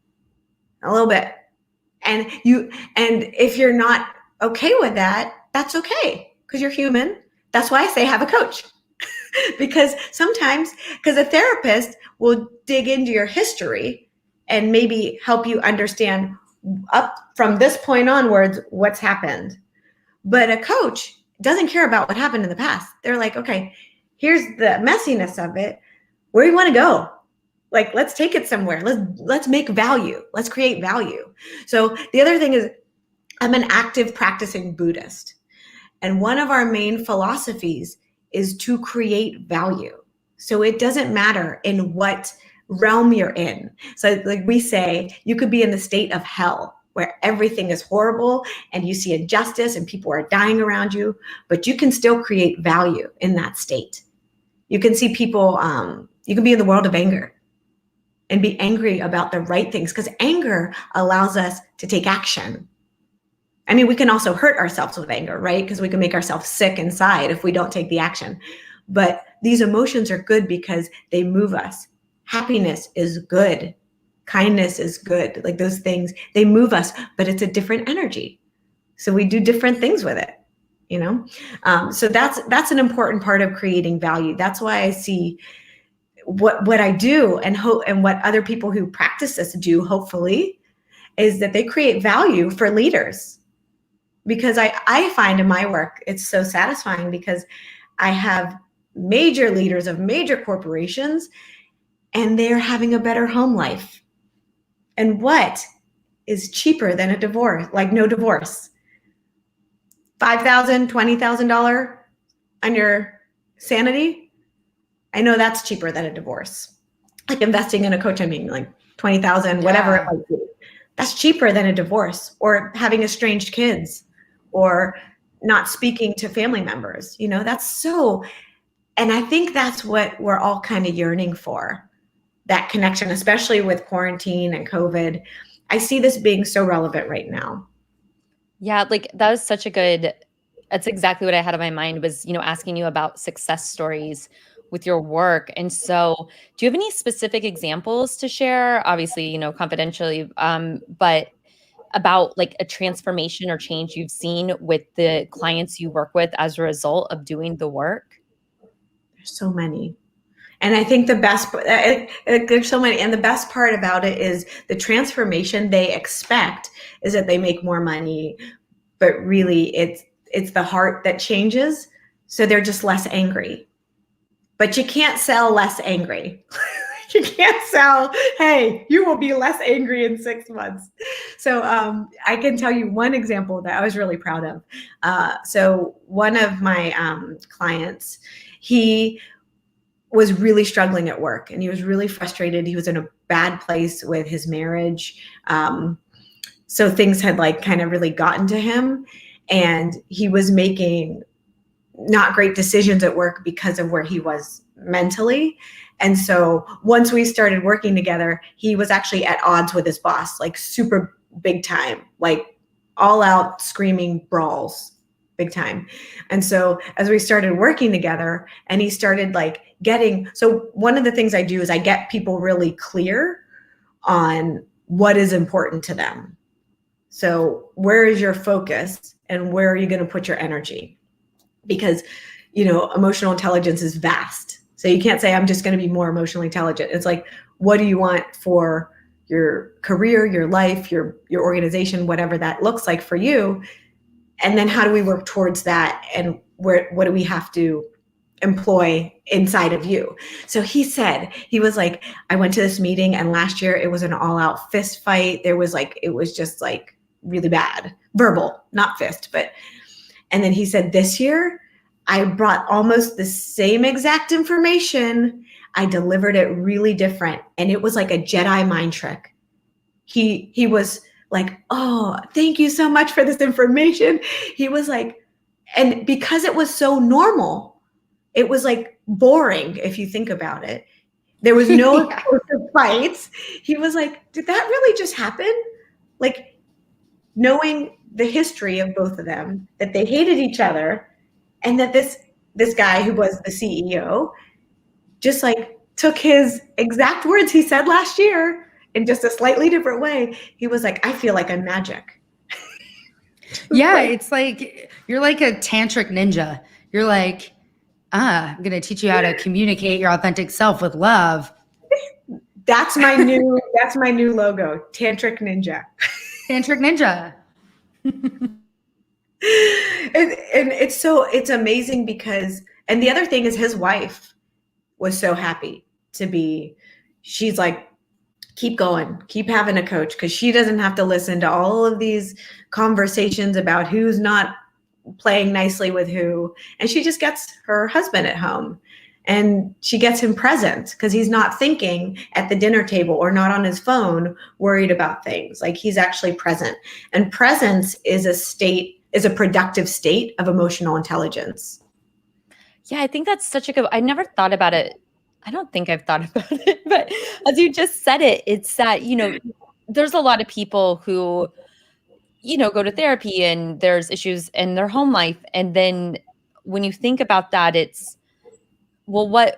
a little bit. And if you're not okay with that, that's okay, because you're human. That's why I say have a coach. Because a therapist will dig into your history and maybe help you understand up from this point onwards what's happened. But a coach doesn't care about what happened in the past. They're like, okay, here's the messiness of it. Where do you want to go? Like, let's take it somewhere. Let's make value. Let's create value. So the other thing is, I'm an active practicing Buddhist. And one of our main philosophies is to create value. So it doesn't matter in what realm you're in. So like we say, you could be in the state of hell where everything is horrible and you see injustice and people are dying around you, but you can still create value in that state. You can see people, you can be in the world of anger and be angry about the right things, because anger allows us to take action. I mean, we can also hurt ourselves with anger, right? Because we can make ourselves sick inside if we don't take the action. But these emotions are good because they move us. Happiness is good. Kindness is good. Like those things, they move us, but it's a different energy. So we do different things with it, you know? So that's an important part of creating value. That's why I see what I do and what other people who practice this do, hopefully, is that they create value for leaders. Because I find in my work, it's so satisfying because I have major leaders of major corporations and they're having a better home life. And what is cheaper than a divorce? Like no divorce. $5,000, $20,000 on your sanity. I know that's cheaper than a divorce. Like investing in a coach, I mean, like 20,000, whatever it might be. That's cheaper than a divorce, or having estranged kids, or not speaking to family members. You know, and I think that's what we're all kind of yearning for, that connection, especially with quarantine and COVID. I see this being so relevant right now. Yeah, like that was that's exactly what I had in my mind was, asking you about success stories with your work. And so do you have any specific examples to share? Obviously, confidentially, but about like a transformation or change you've seen with the clients you work with as a result of doing the work? There's so many. And I think the best, there's so many. And the best part about it is the transformation they expect is that they make more money, but really it's the heart that changes. So they're just less angry. but you can't sell less angry. You can't sell, hey, you will be less angry in 6 months. So I can tell you one example that I was really proud of. So one of my clients, he was really struggling at work and he was really frustrated. He was in a bad place with his marriage. So things had like kind of really gotten to him, and he was making not great decisions at work because of where he was mentally. And so once we started working together, he was actually at odds with his boss, like super big time, like all out screaming brawls, big time. And so as we started working together and he started like so one of the things I do is I get people really clear on what is important to them. So where is your focus and where are you going to put your energy? Because, emotional intelligence is vast. So you can't say, I'm just going to be more emotionally intelligent. It's like, what do you want for your career, your life, your organization, whatever that looks like for you? And then how do we work towards that? And what do we have to employ inside of you? So he said, he was like, I went to this meeting and last year it was an all out fist fight. It was just like really bad, verbal, not fist, and then he said, this year I brought almost the same exact information. I delivered it really different. And it was like a Jedi mind trick. He was like, oh, thank you so much for this information. He was like, and because it was so normal, it was like boring if you think about it. There was no fights. He was like, did that really just happen? Like, knowing the history of both of them, that they hated each other, and that this guy who was the CEO just like took his exact words he said last year in just a slightly different way. He was like, I feel like I'm magic. Yeah, it's like you're like a tantric ninja. You're like, I'm going to teach you how to communicate your authentic self with love. That's my new logo, Tantric Ninja. Tantric ninja. And it's amazing because, and the other thing is his wife was so happy she's like, keep going, keep having a coach, because she doesn't have to listen to all of these conversations about who's not playing nicely with who. And she just gets her husband at home and she gets him present because he's not thinking at the dinner table or not on his phone worried about things. Like, he's actually present. And presence is a productive state of emotional intelligence. Yeah, I think that's such a good, I never thought about it. I don't think I've thought about it, but as you just said it, it's that, there's a lot of people who, go to therapy and there's issues in their home life. And then when you think about that, it's, well,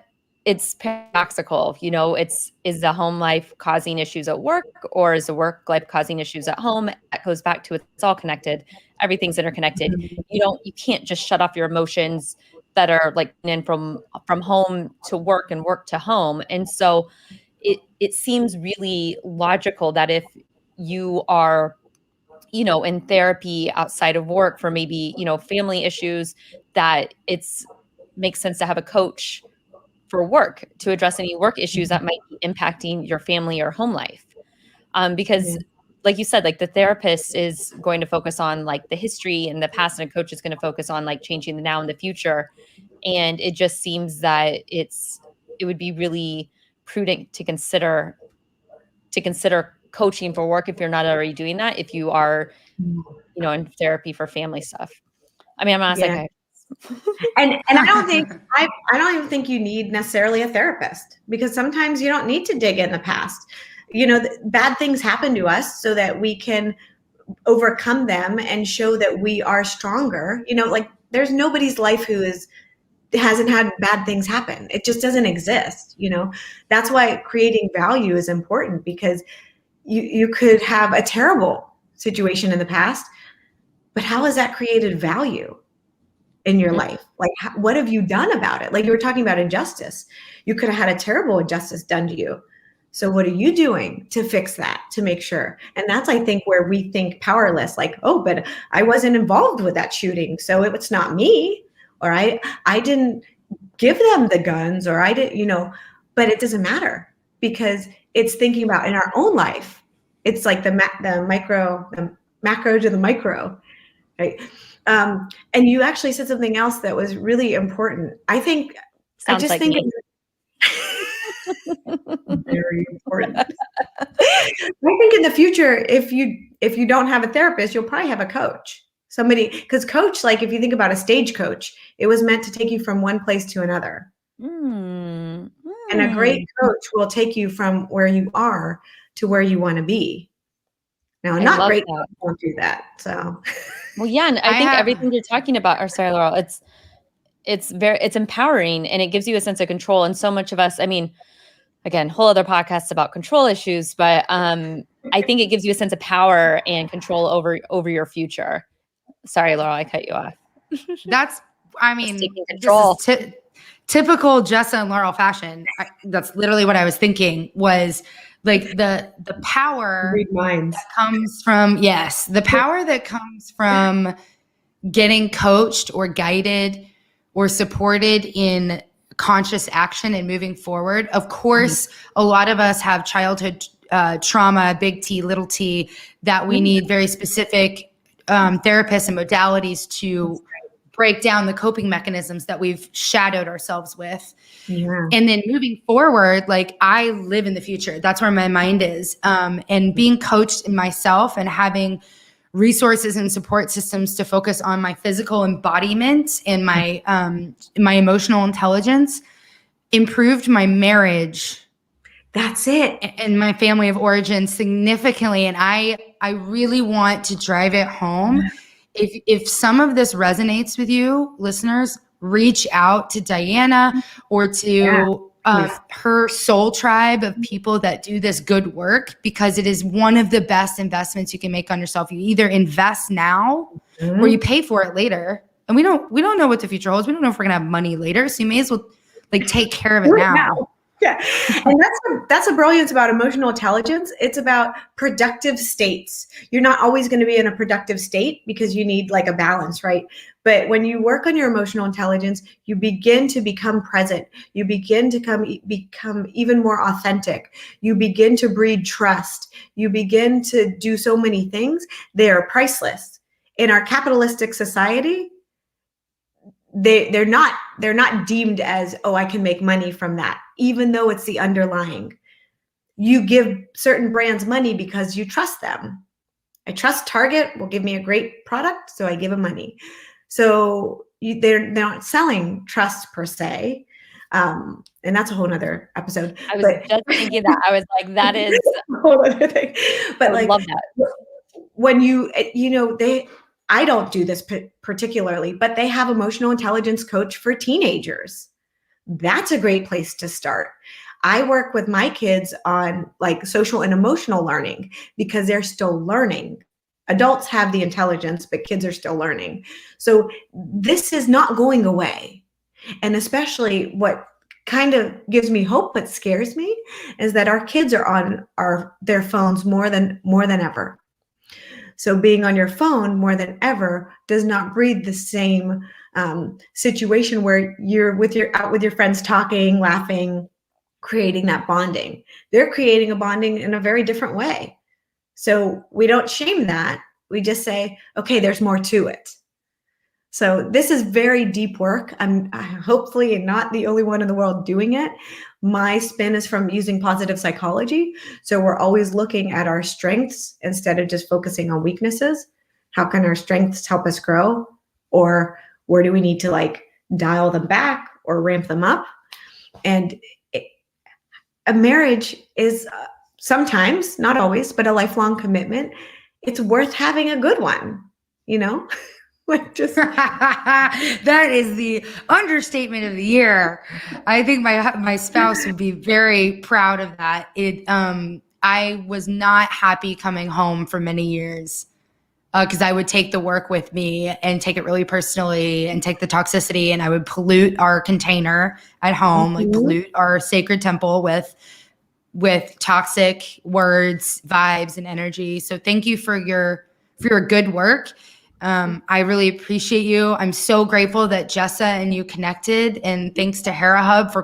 it's paradoxical, is the home life causing issues at work, or is the work life causing issues at home? That goes back to it's all connected. Everything's interconnected. You can't just shut off your emotions that are like in from home to work and work to home. And so it seems really logical that if you are, in therapy outside of work for maybe, family issues, that makes sense to have a coach for work to address any work issues that might be impacting your family or home life. Because like you said, like the therapist is going to focus on like the history and the past, and a coach is going to focus on like changing the now and the future. And it just seems that it would be really prudent to consider coaching for work if you're not already doing that, if you are, in therapy for family stuff. I mean, I'm not saying and I don't even think you need necessarily a therapist, because sometimes you don't need to dig in the past. Bad things happen to us so that we can overcome them and show that we are stronger. Like, there's nobody's life who hasn't had bad things happen. It just doesn't exist. That's why creating value is important, because you could have a terrible situation in the past, but how has that created value in your life? Like, what have you done about it? Like you were talking about injustice. You could have had a terrible injustice done to you. So what are you doing to fix that, to make sure? And that's, I think, where we think powerless, like, oh, but I wasn't involved with that shooting, so it's not me, or I didn't give them the guns, or I didn't, but it doesn't matter, because it's thinking about in our own life. It's like the macro to the micro, right? And you actually said something else that was really important. I think Sounds like think me. very important. I think in the future, if you don't have a therapist, you'll probably have a coach. Somebody, because coach, like if you think about a stage coach, it was meant to take you from one place to another. And a great coach will take you from where you are to where you want to be. Now, not great coaches won't do that. So, well, yeah, and I think everything you're talking about, or sorry, Laurel, it's empowering, and it gives you a sense of control. And so much of us, I mean, again, whole other podcast about control issues, but I think it gives you a sense of power and control over your future. Sorry, Laurel, I cut you off. That's, I mean, taking control. This is typical Jessa and Laurel fashion. That's literally what I was thinking, was like the power that comes from, the power that comes from getting coached or guided or supported in conscious action and moving forward. Of course, a lot of us have childhood trauma, big T, little t, that we need very specific therapists and modalities to break down the coping mechanisms that we've shadowed ourselves with. Yeah. And then moving forward, like I live in the future. That's where my mind is. And being coached in myself and having resources and support systems to focus on my physical embodiment and my emotional intelligence improved my marriage. That's it. And my family of origin significantly. And I really want to drive it home. If some of this resonates with you, listeners, reach out to Diana or to her soul tribe of people that do this good work, because it is one of the best investments you can make on yourself. You either invest now or you pay for it later. And we don't know what the future holds. We don't know if we're gonna have money later. So you may as well like take care of it now. Yeah. And that's the brilliance about emotional intelligence. It's about productive states. You're not always going to be in a productive state because you need like a balance, right? But when you work on your emotional intelligence, you begin to become present. You begin to become even more authentic. You begin to breed trust. You begin to do so many things. They are priceless. In our capitalistic society, they're not deemed as, oh, I can make money from that, even though it's the underlying. You give certain brands money because you trust them. I trust Target will give me a great product, so I give them money. So they're not selling trust per se. And that's a whole nother episode. I was just thinking that. I was like, that is a whole other thing. But I love that. When I don't do this particularly, but they have emotional intelligence coach for teenagers. That's a great place to start. I work with my kids on like social and emotional learning because they're still learning. Adults have the intelligence, but kids are still learning. So this is not going away. And especially what kind of gives me hope but scares me is that our kids are on their phones more than ever. So being on your phone more than ever does not breed the same situation where you're out with your friends talking, laughing, creating that bonding. They're creating a bonding in a very different way. So we don't shame that. We just say, okay, there's more to it. So this is very deep work. I'm hopefully not the only one in the world doing it. My spin is from using positive psychology. So we're always looking at our strengths instead of just focusing on weaknesses. How can our strengths help us grow? Or where do we need to like dial them back or ramp them up? And a marriage is sometimes, not always, but a lifelong commitment. It's worth having a good one, Like just that is the understatement of the year. I think my spouse would be very proud of that. I was not happy coming home for many years because I would take the work with me and take it really personally and take the toxicity, and I would pollute our container at home, like pollute our sacred temple with toxic words, vibes, and energy. So thank you for your good work. I really appreciate you. I'm so grateful that Jessa and you connected, and thanks to Hera Hub for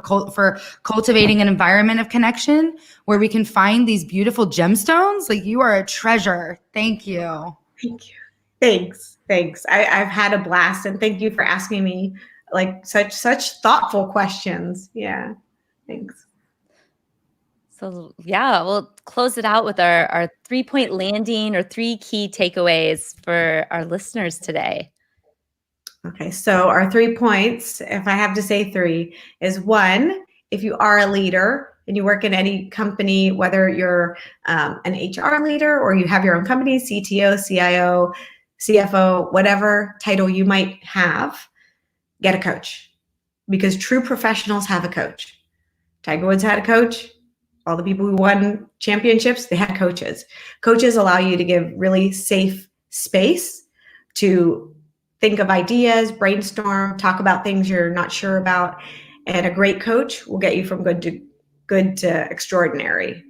cultivating an environment of connection where we can find these beautiful gemstones. Like, you are a treasure. Thank you. Thank you. Thanks. I've had a blast, and thank you for asking me like such thoughtful questions. Yeah, thanks. So yeah, we'll close it out with our 3-point landing or 3 key takeaways for our listeners today. Okay, so our 3 points, if I have to say 3, is 1, if you are a leader and you work in any company, whether you're an HR leader or you have your own company, CTO, CIO, CFO, whatever title you might have, get a coach, because true professionals have a coach. Tiger Woods had a coach. All the people who won championships, they had coaches. Coaches allow you to give really safe space to think of ideas, brainstorm, talk about things you're not sure about. And a great coach will get you from good to extraordinary.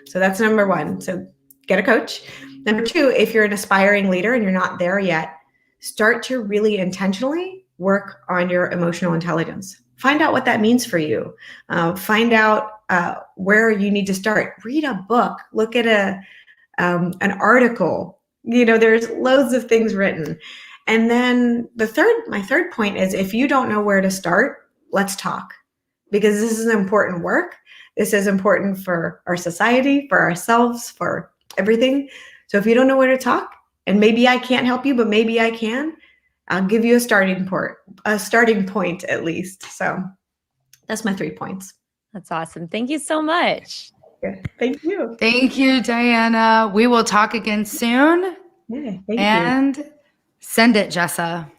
So that's number 1. So get a coach. Number 2, if you're an aspiring leader and you're not there yet, start to really intentionally work on your emotional intelligence. Find out what that means for you. Find out where you need to start. Read a book. Look at an article. There's loads of things written. And then my third point is, if you don't know where to start, let's talk, because this is important work. This is important for our society, for ourselves, for everything. So if you don't know where to talk, and maybe I can't help you, but maybe I can, I'll give you a starting point at least. So that's my 3 points. That's awesome. Thank you so much. Yeah, thank you. Thank you, Diana. We will talk again soon. Yeah, thank you. And send it, Jessa.